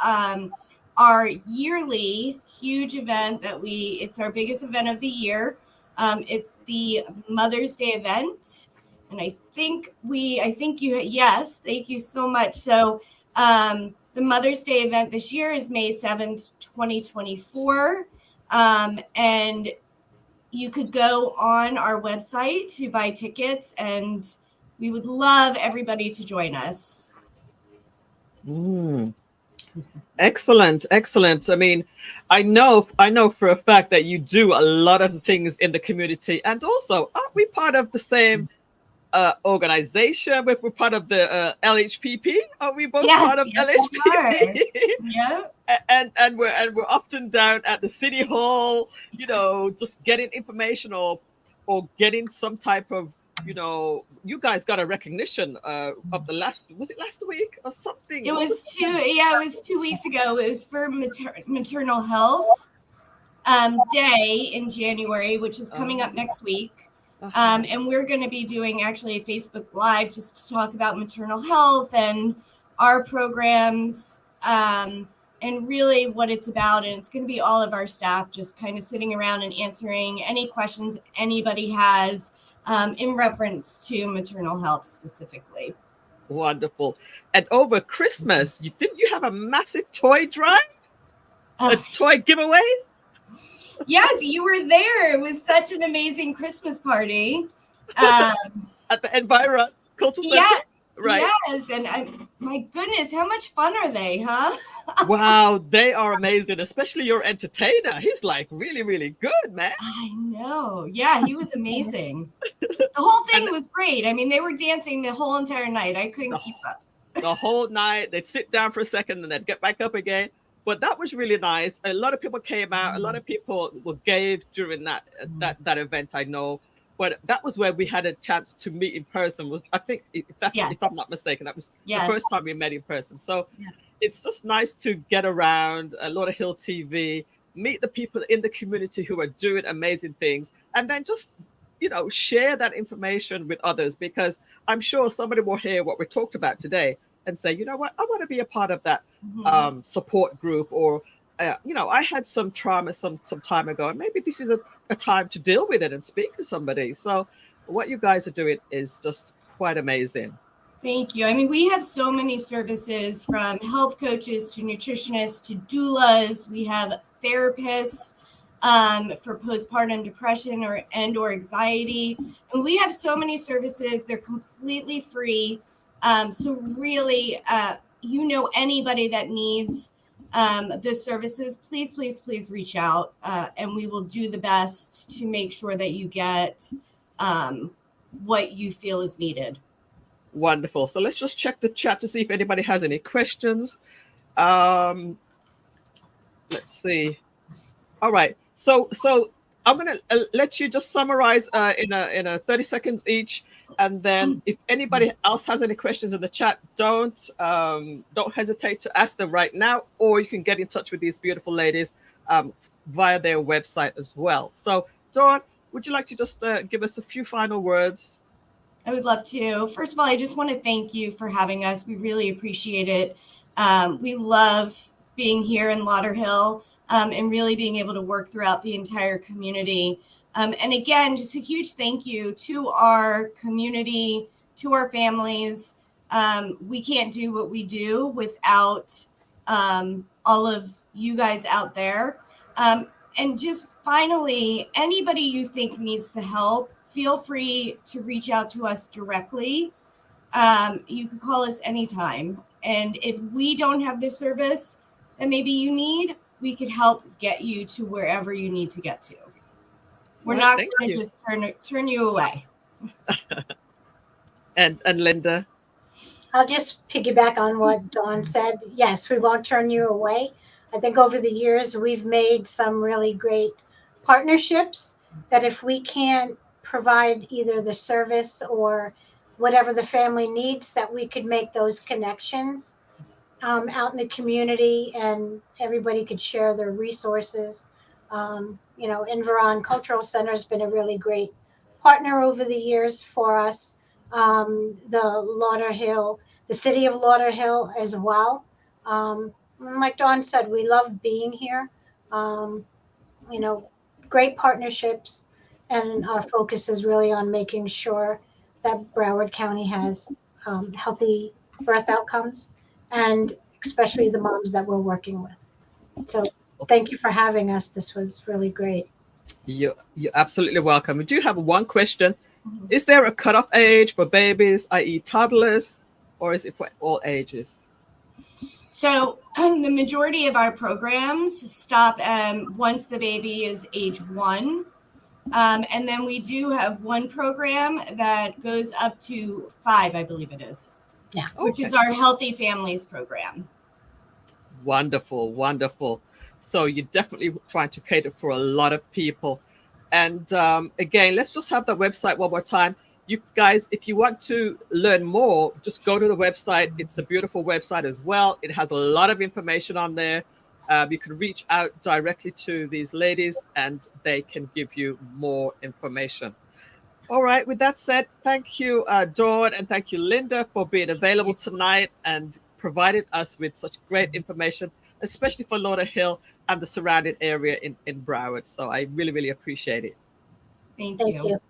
our yearly huge event it's our biggest event of the year. It's the Mother's Day event. And thank you so much. So the Mother's Day event this year is May 7th, 2024. And you could go on our website to buy tickets, and we would love everybody to join us. Excellent. I mean, I know for a fact that you do a lot of things in the community, and also, aren't we part of the same organization? We're part of the LHPP. Are we both part of LHPP? Yeah. And we're often down at the city hall, just getting information or getting some type of, you guys got a recognition of was it last week or something? It was 2 weeks ago. It was for maternal health day in January, which is coming up next week. And we're going to be doing actually a Facebook Live just to talk about maternal health and our programs, and really what it's about. And it's going to be all of our staff just kind of sitting around and answering any questions anybody has in reference to maternal health specifically. Wonderful. And over Christmas, didn't you have a massive toy drive? A toy giveaway? Yes, you were there. It was such an amazing Christmas party. At the Enviro Cultural Center? Yeah, right. Yes, and my goodness, how much fun are they, huh? Wow, they are amazing, especially your entertainer. He's like really, really good, man. I know. Yeah, he was amazing. The whole thing was great. I mean, they were dancing the whole entire night. I couldn't keep up. The whole night. They'd sit down for a second and they'd get back up again. But that was really nice. A lot of people came out. A lot of people gave during that event, I know. But that was where we had a chance to meet in person. I think if I'm not mistaken, that was the first time we met in person. So it's just nice to get around Lauderhill TV, meet the people in the community who are doing amazing things, and then just share that information with others, because I'm sure somebody will hear what we talked about today and say, you know what, I want to be a part of that support group, or I had some trauma some time ago, and maybe this is a time to deal with it and speak to somebody. So what you guys are doing is just quite amazing. Thank you. I mean, we have so many services, from health coaches to nutritionists to doulas. We have therapists for postpartum depression or anxiety. And we have so many services. They're completely free. So really, anybody that needs the services, please reach out, and we will do the best to make sure that you get what you feel is needed. Wonderful. So let's just check the chat to see if anybody has any questions. Let's see. All right. So I'm gonna let you just summarize in a 30 seconds each, and then if anybody else has any questions in the chat, don't hesitate to ask them right now, or you can get in touch with these beautiful ladies via their website as well. So Dawn, would you like to just give us a few final words? I would love to. First of all, I just want to thank you for having us. We really appreciate it. We love being here in Lauderhill, and really being able to work throughout the entire community. And again, just a huge thank you to our community, to our families. We can't do what we do without all of you guys out there. And just finally, anybody you think needs the help, feel free to reach out to us directly. You can call us anytime. And if we don't have the service, that maybe you need, we could help get you to wherever you need to get to. We're not going to just turn you away. And Linda? I'll just piggyback on what Dawn said. Yes, we won't turn you away. I think over the years, we've made some really great partnerships that if we can't provide either the service or whatever the family needs, that we could make those connections out in the community, and everybody could share their resources. Environ Cultural Center has been a really great partner over the years for us. The Lauderhill, the city of Lauderhill as well. Like Dawn said, we love being here. Great partnerships, and our focus is really on making sure that Broward County has healthy birth outcomes, and especially the moms that we're working with. So thank you for having us. This was really great. You're absolutely welcome. We do have one question. Is there a cutoff age for babies, i.e. toddlers, or is it for all ages? So the majority of our programs stop once the baby is age 1. And then we do have one program that goes up to 5, I believe it is. Yeah. Which is our Healthy Families program. Wonderful, wonderful. So you're definitely trying to cater for a lot of people. And again, let's just have the website one more time. You guys, if you want to learn more, just go to the website. It's a beautiful website as well. It has a lot of information on there. You can reach out directly to these ladies and they can give you more information. All right. With that said, thank you, Dawn, and thank you, Linda, for being available tonight and providing us with such great information, especially for Lauderhill and the surrounding area in Broward. So I really, really appreciate it. Thank you.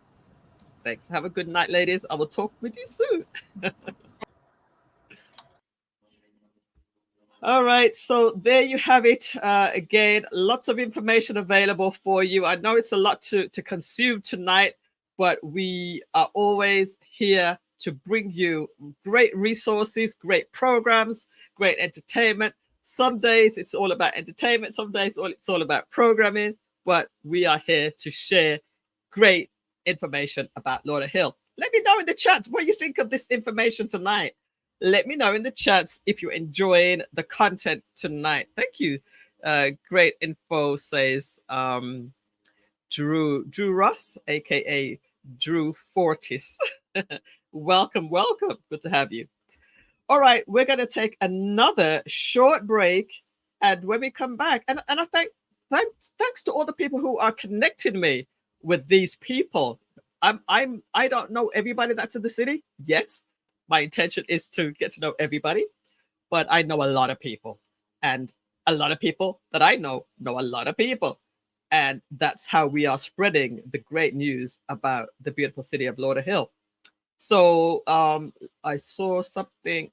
Thanks. Have a good night, ladies. I will talk with you soon. All right. So there you have it. Again, lots of information available for you. I know it's a lot to consume tonight, but we are always here to bring you great resources, great programs, great entertainment. Some days it's all about entertainment. Some days it's all about programming, but we are here to share great information about Lauderhill. Let me know in the chat what you think of this information tonight. Let me know in the chats if you're enjoying the content tonight. Thank you. Great info, says Drew Ross, aka Drew Fortis. Welcome. Good to have you. All right, we're going to take another short break, and when we come back, and I thanks to all the people who are connecting me with these people. I don't know everybody that's in the city yet. My intention is to get to know everybody, but I know a lot of people, and a lot of people that I know a lot of people. And that's how we are spreading the great news about the beautiful city of Lauderhill. So I saw something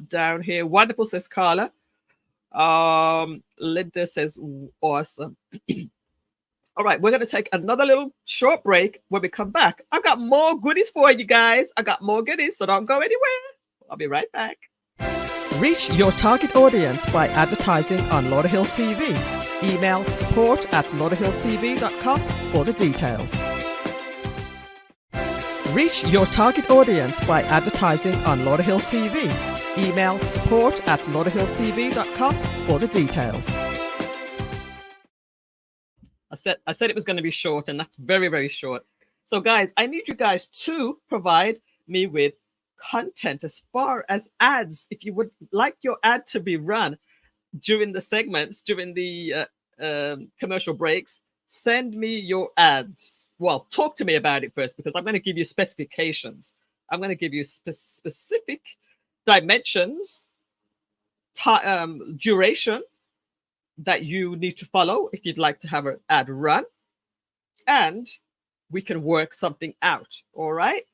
down here. Wonderful, says Carla. Linda says awesome. All right, we're going to take another little short break. When we come back, I got more goodies for you guys. I got more goodies, so don't go anywhere. I'll be right back. Reach your target audience by advertising on Lauderhill TV. Email support@lauderhilltv.com for the details. Reach your target audience by advertising on Lauderhill TV. Email support@lauderhilltv.com for the details. I said it was going to be short, and that's very, very short. So guys, I need you guys to provide me with content as far as ads. If you would like your ad to be run during the segments, during the commercial breaks, send me your ads. Well, talk to me about it first, because I'm going to give you specifications. I'm going to give you specific dimensions, duration that you need to follow if you'd like to have an ad run, and we can work something out. All right.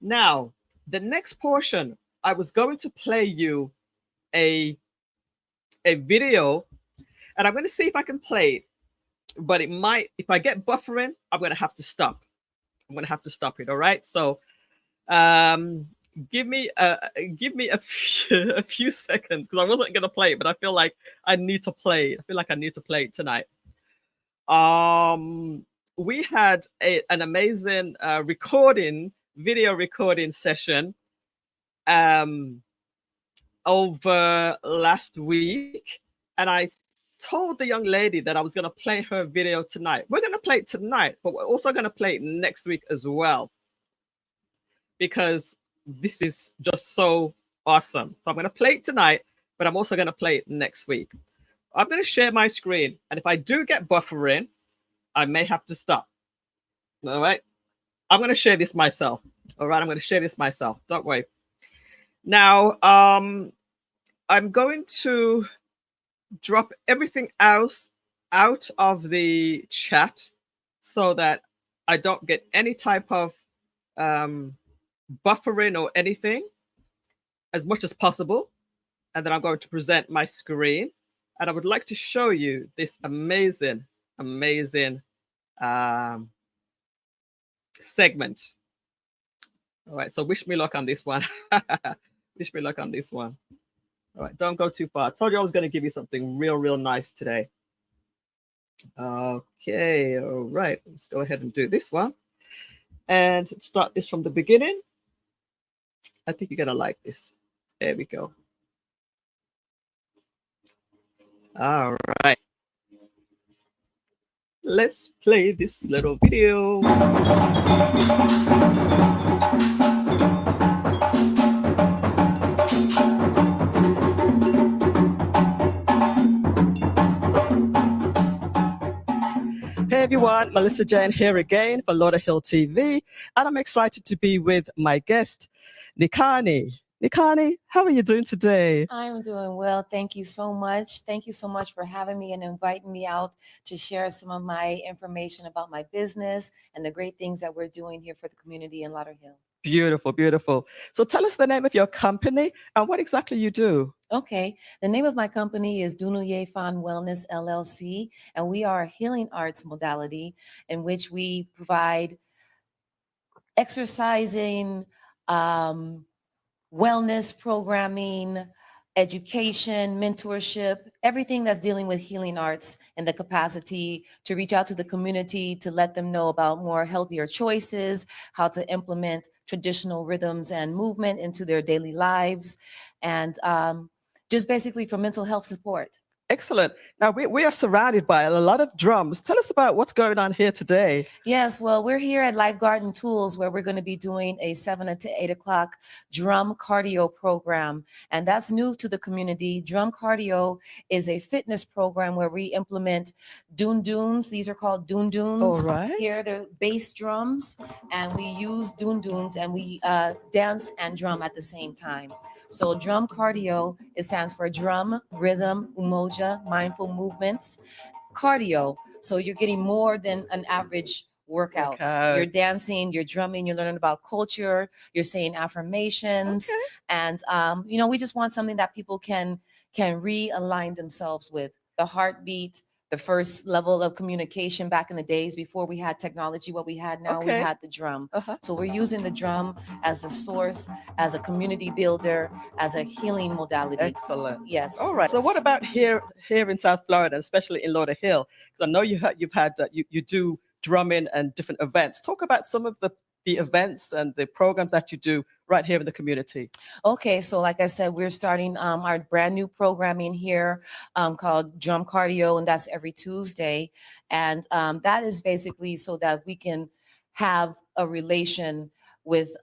Now, the next portion, I was going to play you a video, and I'm going to see if I can play it, but it might, if I get buffering, I'm going to have to stop. I'm going to have to stop it. All right. So give me a few seconds because I wasn't gonna play it, but I feel like I need to play. I feel like I need to play it tonight. We had an amazing video recording session over last week, and I told the young lady that I was going to play her video tonight. We're going to play it tonight, but we're also going to play it next week as well, because this is just so awesome. So I'm going to play it tonight, but I'm also going to play it next week. I'm going to share my screen, and if I do get buffering, I may have to stop. All right. I'm going to share this myself. All right. I'm going to share this myself. Don't worry. Now, I'm going to drop everything else out of the chat so that I don't get any type of buffering or anything as much as possible. And then I'm going to present my screen. And I would like to show you this amazing segment. All right, so wish me luck on this one. Wish me luck on this one. All right, don't go too far. I told you I was going to give you something real nice today. Okay, all right, let's go ahead and do this one. And start this from the beginning. I think you're going to like this. There we go. All right. Let's play this little video. Hey everyone, Millissa Jayne here again for Lauderhill TV, and I'm excited to be with my guest, Nikani. Nikani, how are you doing today? I'm doing well. Thank you so much. Thank you so much for having me and inviting me out to share some of my information about my business and the great things that we're doing here for the community in Lauderhill. Beautiful, beautiful. So tell us the name of your company and what exactly you do. Okay. The name of my company is Dunuye Fan Wellness LLC, and we are a healing arts modality in which we provide exercising, wellness programming, education, mentorship, everything that's dealing with healing arts and the capacity to reach out to the community to let them know about more healthier choices, how to implement traditional rhythms and movement into their daily lives, and just basically for mental health support. Excellent. Now, we are surrounded by a lot of drums. Tell us about what's going on here today. Yes, well, we're here at Life Garden Tools where we're going to be doing a 7 to 8 o'clock drum cardio program. And that's new to the community. Drum cardio is a fitness program where we implement doon-doons. These are called doon-doons. All right. Here, they're bass drums, and we use doon-doons, and we dance and drum at the same time. So drum cardio, it stands for drum, rhythm, umoja, mindful movements, cardio. So you're getting more than an average workout. You're dancing, you're drumming, you're learning about culture, you're saying affirmations. And, we just want something that people can realign themselves with. The heartbeat, the first level of communication back in the days before we had technology, what we had now, we had the drum. So we're using the drum as the source, as a community builder, as a healing modality. Excellent. Yes. All right. So what about here in South Florida, especially in Lauderhill? Because I know you do drumming and different events. Talk about some of the events and the programs that you do right here in the community. Okay, so like I said, we're starting our brand new programming here called Drum Cardio, and that's every Tuesday. And that is basically so that we can have a relation with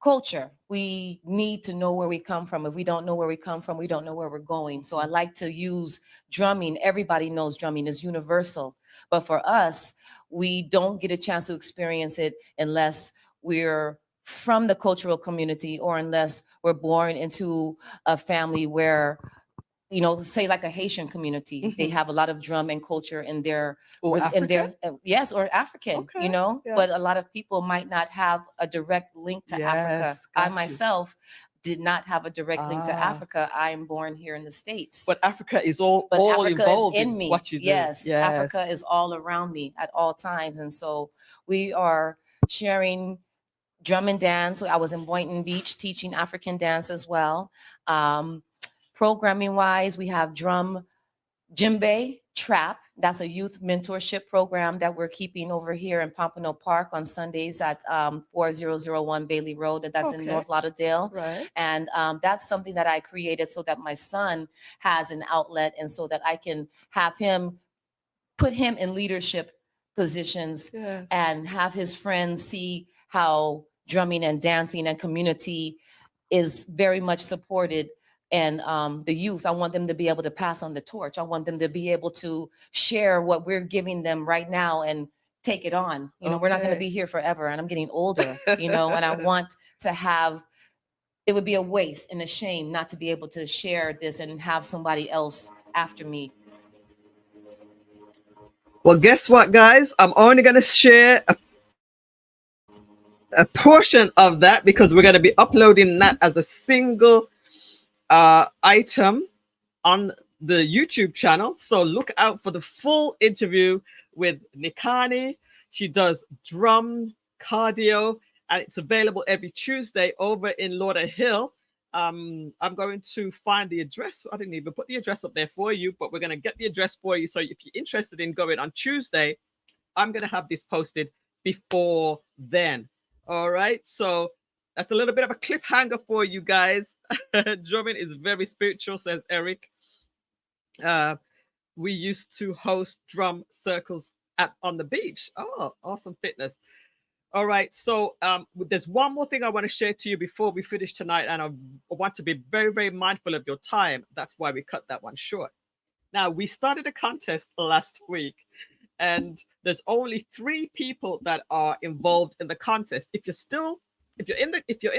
culture. We need to know where we come from. If we don't know where we come from, we don't know where we're going. So I like to use drumming. Everybody knows drumming is universal. But for us, we don't get a chance to experience it unless we're from the cultural community or unless we're born into a family where, say like a Haitian community, they have a lot of drum and culture in their, yes, or African, but a lot of people might not have a direct link to Africa. I myself did not have a direct link to Africa. I am born here in the States. But Africa is all Africa involved is in me. What you do. Yes, Africa is all around me at all times. And so we are sharing drum and dance. So I was in Boynton Beach teaching African dance as well. Programming wise, we have drum, djembe, trap. That's a youth mentorship program that we're keeping over here in Pompano Park on Sundays at 4001 Bailey Road. That's in North Lauderdale. Right. And that's something that I created so that my son has an outlet and so that I can have him, put him in leadership positions Yes. and have his friends see how drumming and dancing and community is very much supported. And the youth, I want them to be able to pass on the torch. I want them to be able to share what we're giving them right now and take it on. You know, we're not going to Okay. be here forever, and I'm getting older, you know, and I want to have, it would be a waste and a shame not to be able to share this and have somebody else after me. Well, guess what, guys? I'm only going to share a portion of that because we're going to be uploading that as a single item on the YouTube channel. So look out for the full interview with Nikani. She does drum cardio, and it's available every Tuesday over in Lauderhill. I'm going to find the address. I didn't even put the address up there for you, but we're going to get the address for you. So if you're interested in going on Tuesday, I'm going to have this posted before then. All right. So that's a little bit of a cliffhanger for you guys. Drumming is very spiritual, says Eric. We used to host drum circles on the beach. Oh, awesome fitness. All right. So there's one more thing I want to share to you before we finish tonight. And I want to be very, very mindful of your time. That's why we cut that one short. Now, we started a contest last week, and there's only 3 people that are involved in the contest. If you're in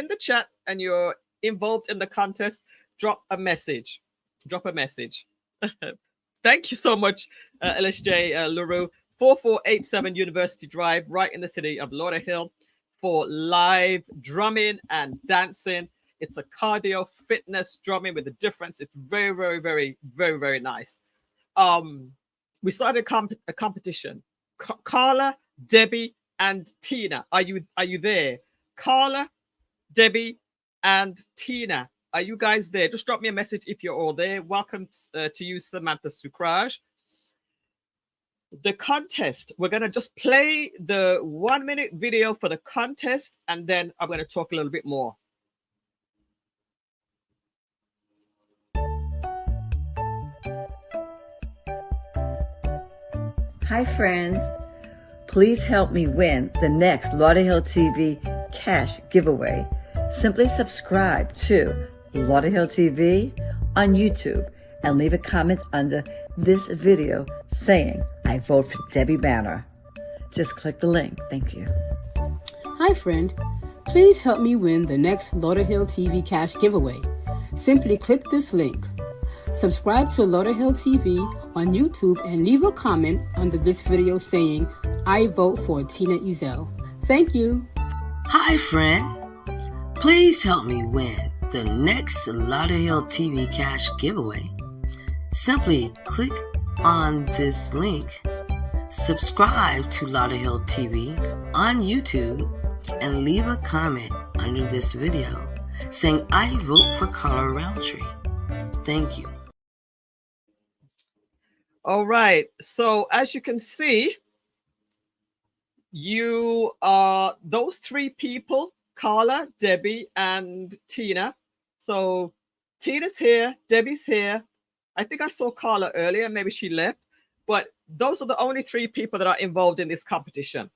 the chat and you're involved in the contest, drop a message. Thank you so much, LSJ LaRue. 4487 University Drive, right in the city of Lauderhill, for live drumming and dancing. It's a cardio fitness drumming with a difference. It's very, very, very, very, very nice. We started a competition. Carla, Debbie, and Tina. Are you there? Carla, Debbie, and Tina. Are you guys there? Just drop me a message if you're all there. Welcome to you, Samantha Sukraj. The contest, we're going to just play the 1-minute video for the contest, and then I'm going to talk a little bit more. Hi, friends. Please help me win the next Lauderhill TV cash giveaway. Simply subscribe to Lauderhill TV on YouTube and leave a comment under this video saying, I vote for Debbie Banner. Just click the link. Thank you. Hi, friend. Please help me win the next Lauderhill TV cash giveaway. Simply click this link. Subscribe to Lauderhill TV on YouTube and leave a comment under this video saying, I vote for Tina Ezel. Thank you. Hi, friend. Please help me win the next Lauderhill TV cash giveaway. Simply click on this link, subscribe to Lauderhill TV on YouTube, and leave a comment under this video saying, I vote for Carla Roundtree. Thank you. All right. So as you can see, you are those 3 people, Carla, Debbie, and Tina. So Tina's here, Debbie's here. I think I saw Carla earlier. Maybe she left. But those are the only 3 people that are involved in this competition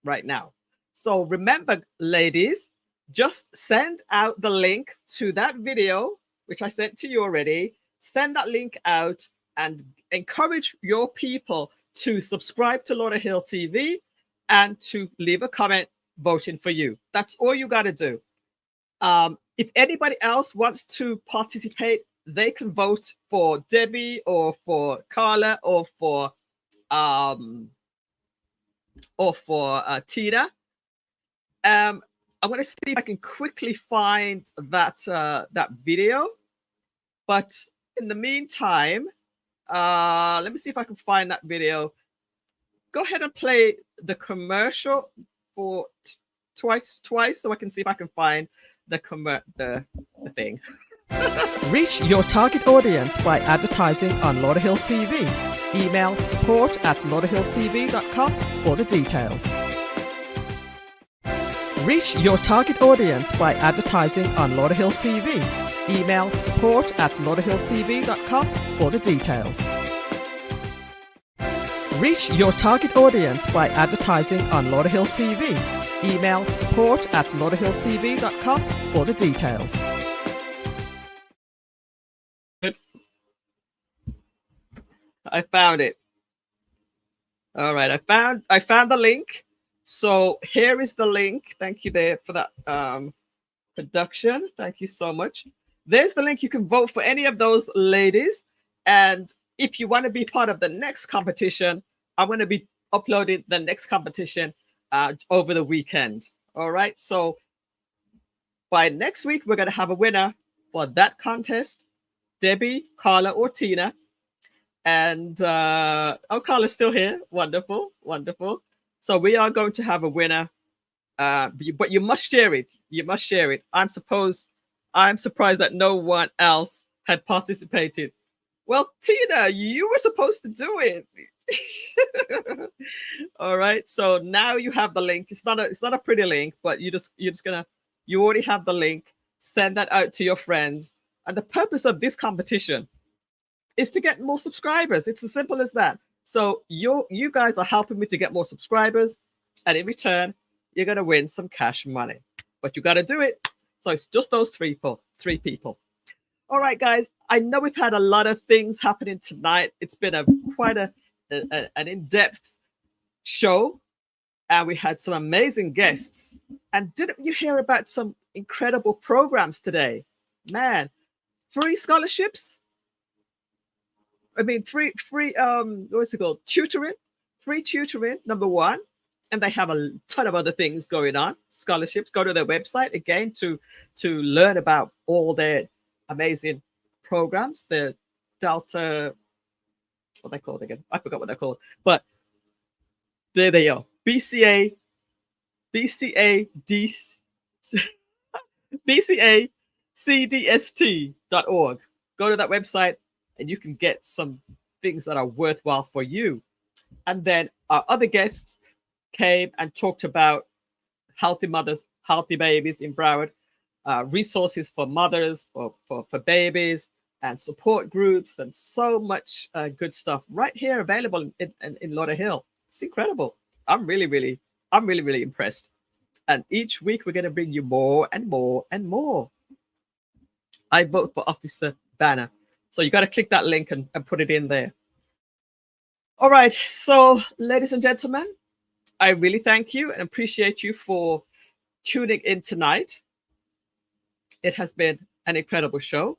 right now. So remember, ladies, just send out the link to that video, which I sent to you already. Send that link out and encourage your people to subscribe to Lauderhill TV and to leave a comment voting for you. That's all you got to do. If anybody else wants to participate, they can vote for Debbie or for Carla or for Tina. I'm going to see if I can quickly find that that video. But in the meantime, let me see if I can find that video. Go ahead and play the commercial for twice, so I can see if I can find the thing. Reach your target audience by advertising on Lauderhill TV. Email support@lauderhilltv.com for the details. Reach your target audience by advertising on Lauderhill TV. Email support@lauderhilltv.com for the details. Reach your target audience by advertising on Lauderhill TV. Email support@lauderhilltv.com for the details. I found it. All right, I found the link. So here is the link. Thank you there for that production. Thank you so much. There's the link. You can vote for any of those ladies. And if you want to be part of the next competition, I'm going to be uploading the next competition over the weekend. All right. So by next week, we're going to have a winner for that contest. Debbie, Carla, or Tina. And Carla's still here. Wonderful. Wonderful. So we are going to have a winner. But you must share it. You must share it. I'm surprised that no one else had participated. Well, Tina, you were supposed to do it. All right. So now you have the link. It's not a pretty link, but you already have the link. Send that out to your friends. And the purpose of this competition is to get more subscribers. It's as simple as that. So you guys are helping me to get more subscribers, and in return, you're gonna win some cash money. But you got to do it. So it's just those three people. All right, guys. I know we've had a lot of things happening tonight. It's been quite an in-depth show, and we had some amazing guests. And didn't you hear about some incredible programs today? Man, free scholarships. I mean, free what's it called? Tutoring, free tutoring, number one. And they have a ton of other things going on. Scholarships. Go to their website again to learn about all their amazing programs. The Delta, what they called again? I forgot what they're called. But there they are. BCACDST.org. Go to that website, and you can get some things that are worthwhile for you. And then our other guests came and talked about healthy mothers, healthy babies in Broward, resources for mothers, for babies, and support groups, and so much good stuff right here available in Lauderhill. It's incredible. I'm really impressed. And each week we're going to bring you more and more and more. I vote for Officer Banner. So you got to click that link and put it in there. All right. So, ladies and gentlemen, I really thank you and appreciate you for tuning in tonight. It has been an incredible show.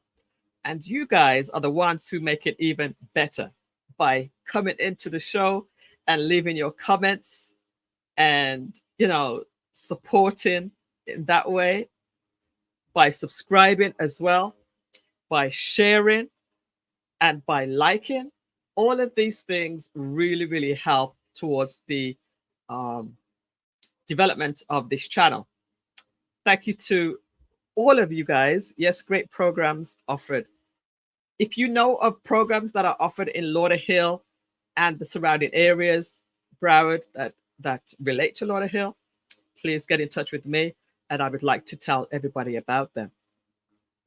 And you guys are the ones who make it even better by coming into the show and leaving your comments and, supporting in that way, by subscribing as well, by sharing, and by liking. All of these things really help towards the development of this channel. Thank you to all of you guys. Yes, great programs offered. If you know of programs that are offered in Lauderhill and the surrounding areas, Broward, that relate to Lauderhill, please get in touch with me, and I would like to tell everybody about them.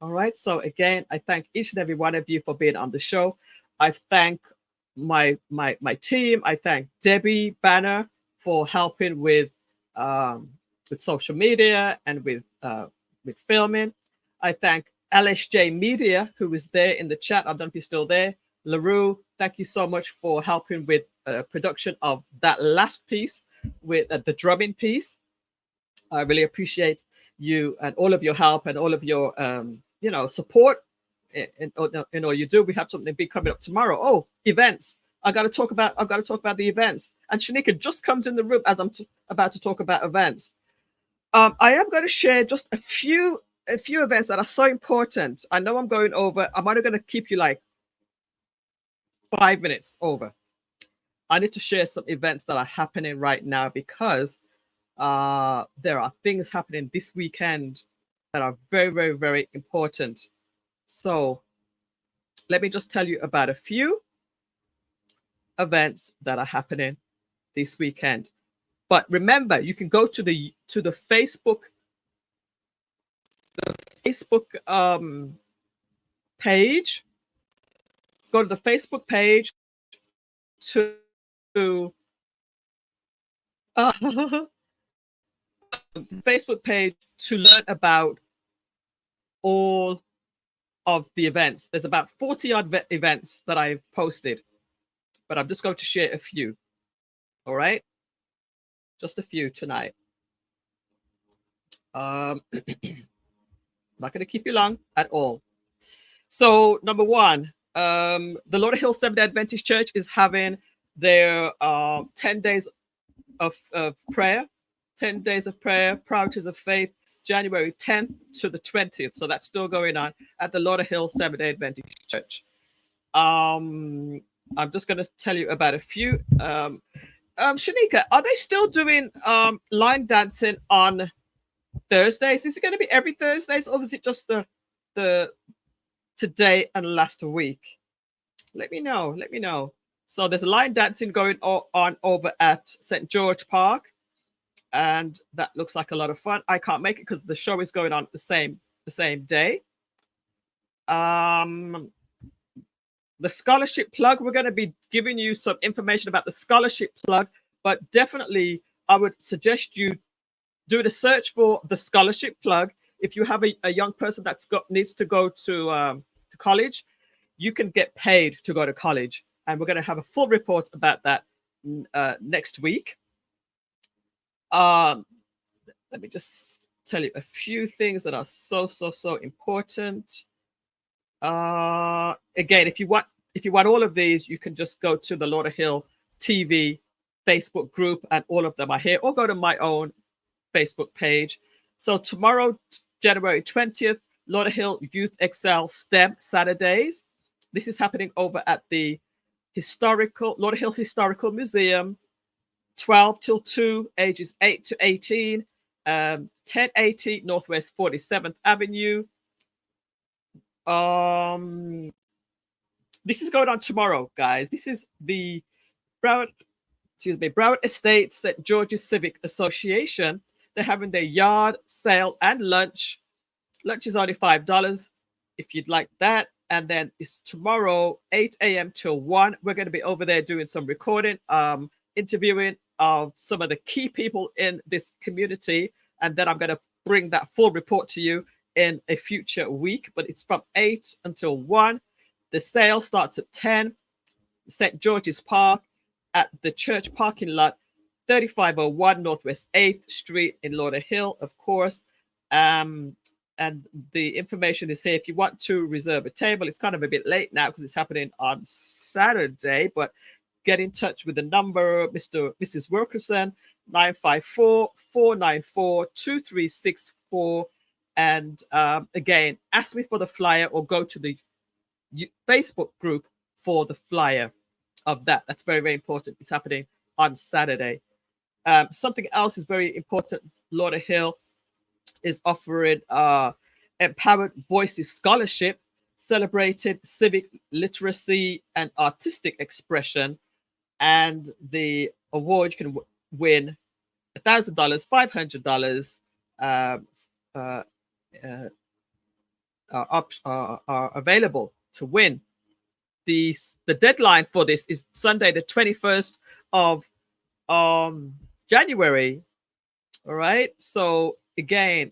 All right. So again, I thank each and every one of you for being on the show. I thank my team. I thank Debbie Banner for helping with social media and with filming. I thank LSJ Media, who was there in the chat. I don't know if you're still there. LaRue, thank you so much for helping with production of that last piece, with the drumming piece. I really appreciate you and all of your help and all of your support in all you do. We have something big coming up tomorrow. Oh, events. I've got to talk about the events. And Shanika just comes in the room as I'm about to talk about events. I am going to share just a few events that are so important. I know I'm going over. I'm only going to keep you like 5 minutes over. I need to share some events that are happening right now because There are things happening this weekend that are very, very, very important. So let me just tell you about a few events that are happening this weekend. But remember, you can go to the Facebook page. Go to the Facebook page to the Facebook page to learn about all of the events. There's about 40 odd events that I've posted, but I'm just going to share a few. All right, just a few tonight. Not going to keep you long at all. So number one, the Lauderhill Seventh-day Adventist Church is having their 10 days of prayer, 10 days of prayer, priorities of faith, January 10th to the 20th. So that's still going on at the Lauderhill Seventh-day Adventist Church. I'm just going to tell you about a few. Shanika, are they still doing line dancing on Thursdays? Is it going to be every Thursdays, or is it just the today and last week? Let me know. Let me know. So there's line dancing going on over at St. George Park, and that looks like a lot of fun. I can't make it because the show is going on the same day. The scholarship plug, we're going to be giving you some information about the scholarship plug, but definitely I would suggest you do the search for the scholarship plug. If you have a young person that's needs to go to college, you can get paid to go to college, and we're going to have a full report about that next week. Let me just tell you a few things that are so important. Again, if you want all of these, you can just go to the Lauderhill TV Facebook group, and all of them are here, or go to my own Facebook page. So tomorrow, January 20th, Lauderhill Youth Excel STEM Saturdays. This is happening over at the Lauderhill Historical Museum, 12 till 2, ages 8 to 18, 1080 Northwest 47th Avenue. This is going on tomorrow, guys. This is the Broward Estates St. George's Civic Association. They're having their yard sale and lunch. Lunch is only $5 if you'd like that. And then it's tomorrow, 8 a.m. till 1. We're going to be over there doing some recording, interviewing of some of the key people in this community. And then I'm going to bring that full report to you in a future week. But it's from 8 until 1. The sale starts at 10. St. George's Park at the church parking lot, 3501 Northwest 8th Street in Lauderhill, of course. And the information is here. If you want to reserve a table, it's kind of a bit late now because it's happening on Saturday, but get in touch with the number, Mrs. Wilkerson, 954-494-2364. And again, ask me for the flyer or go to the Facebook group for the flyer of that. That's very, very important. It's happening on Saturday. Something else is very important. Lauderhill is offering Empowered Voices Scholarship, celebrated civic literacy and artistic expression. And the award, you can win $1,000, $500 are available to win. The deadline for this is Sunday, the 21st of January. All right. So again,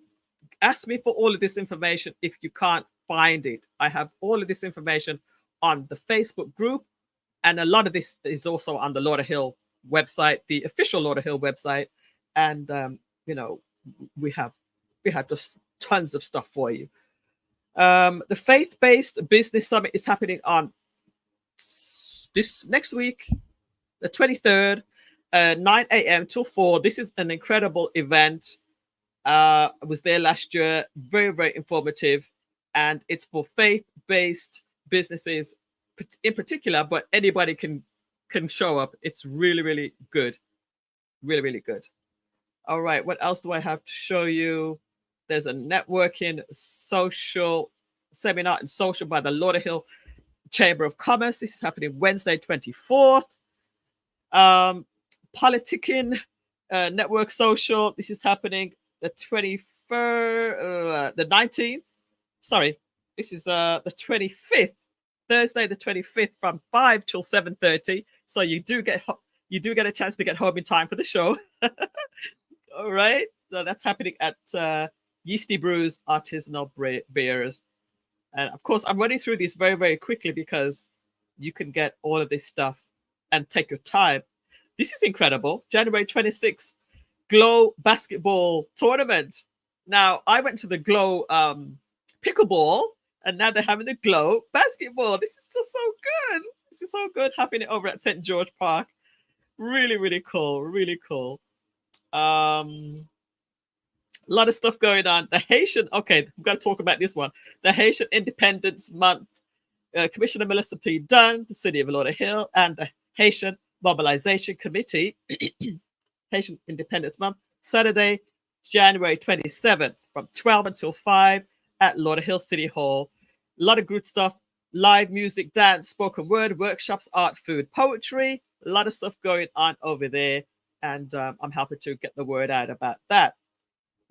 ask me for all of this information if you can't find it. I have all of this information on the Facebook group, and a lot of this is also on the Lauderhill website, the official Lauderhill website. And you know, we have just tons of stuff for you. The Faith-Based Business Summit is happening on this next week, the 23rd, 9 a.m. till 4. This is an incredible event. I was there last year. Very, very informative. And it's for faith-based businesses in particular, but anybody can show up. It's really, really good. Really, really good. All right, what else do I have to show you? There's a networking social seminar and social by the Lauderhill Chamber of Commerce. This is happening Wednesday, 24th. Politicking network social. This is happening the 21st, the 19th. Sorry, this is the 25th, Thursday the 25th from 5 till 7:30. So you do get a chance to get home in time for the show. All right, so that's happening at Yeasty Brews Artisanal Beers. And of course, I'm running through these very, very quickly because you can get all of this stuff and take your time. This is incredible. January 26th, Glow Basketball Tournament. Now, I went to the Glow Pickleball, and now they're having the Glow Basketball. This is just so good. This is so good, having it over at St. George Park. Really, really cool. Really cool. A lot of stuff going on. The Haitian, okay, we've got to talk about this one. The Haitian Independence Month. Commissioner Millissa P. Dunn, the City of Lauderhill, and the Haitian Mobilization Committee, Haitian Independence Month, Saturday, January 27th, from 12 until 5 at Lauderhill City Hall. A lot of good stuff. Live music, dance, spoken word, workshops, art, food, poetry. A lot of stuff going on over there. And I'm happy to get the word out about that.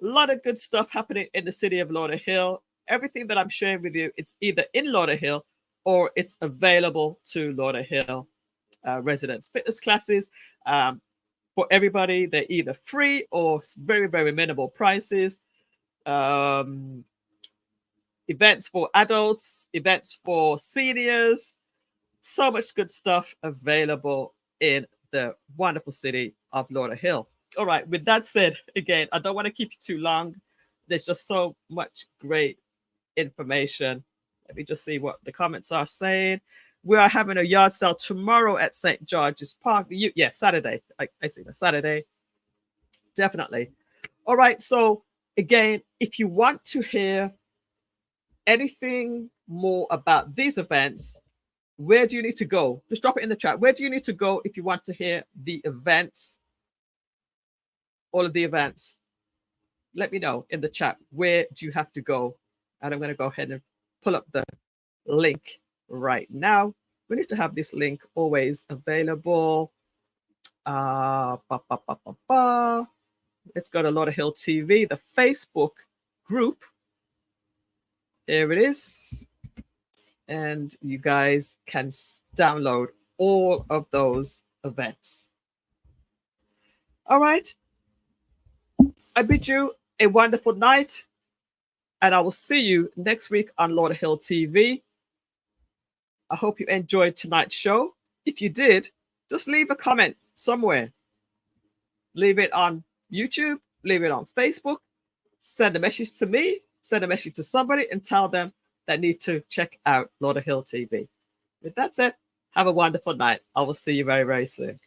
A lot of good stuff happening in the city of Lauderhill. Everything that I'm sharing with you, it's either in Lauderhill or it's available to Lauderhill residents. Fitness classes for everybody. They're either free or very, very minimal prices. Events for adults, events for seniors. So much good stuff available in the wonderful city of Lauderhill. All right, with that said, again, I don't want to keep you too long. There's just so much great information. Let me just see what the comments are saying. We are having a yard sale tomorrow at St. George's Park. Yeah, Saturday. I see that Saturday. Definitely. All right, so again, if you want to hear anything more about these events, where do you need to go? Just drop it in the chat. Where do you need to go if you want to hear the events? All of the events. Let me know in the chat. Where do you have to go? And I'm going to go ahead and pull up the link right now. We need to have this link always available. Let's go to Lauderhill TV, the Facebook group. Here it is. And you guys can download all of those events. All right. I bid you a wonderful night, and I will see you next week on Lauderhill TV. I hope you enjoyed tonight's show. If you did, just leave a comment somewhere. Leave it on YouTube, leave it on Facebook, send a message to me, send a message to somebody, and tell them they need to check out Lauderhill TV. With that said, have a wonderful night. I will see you very, very soon.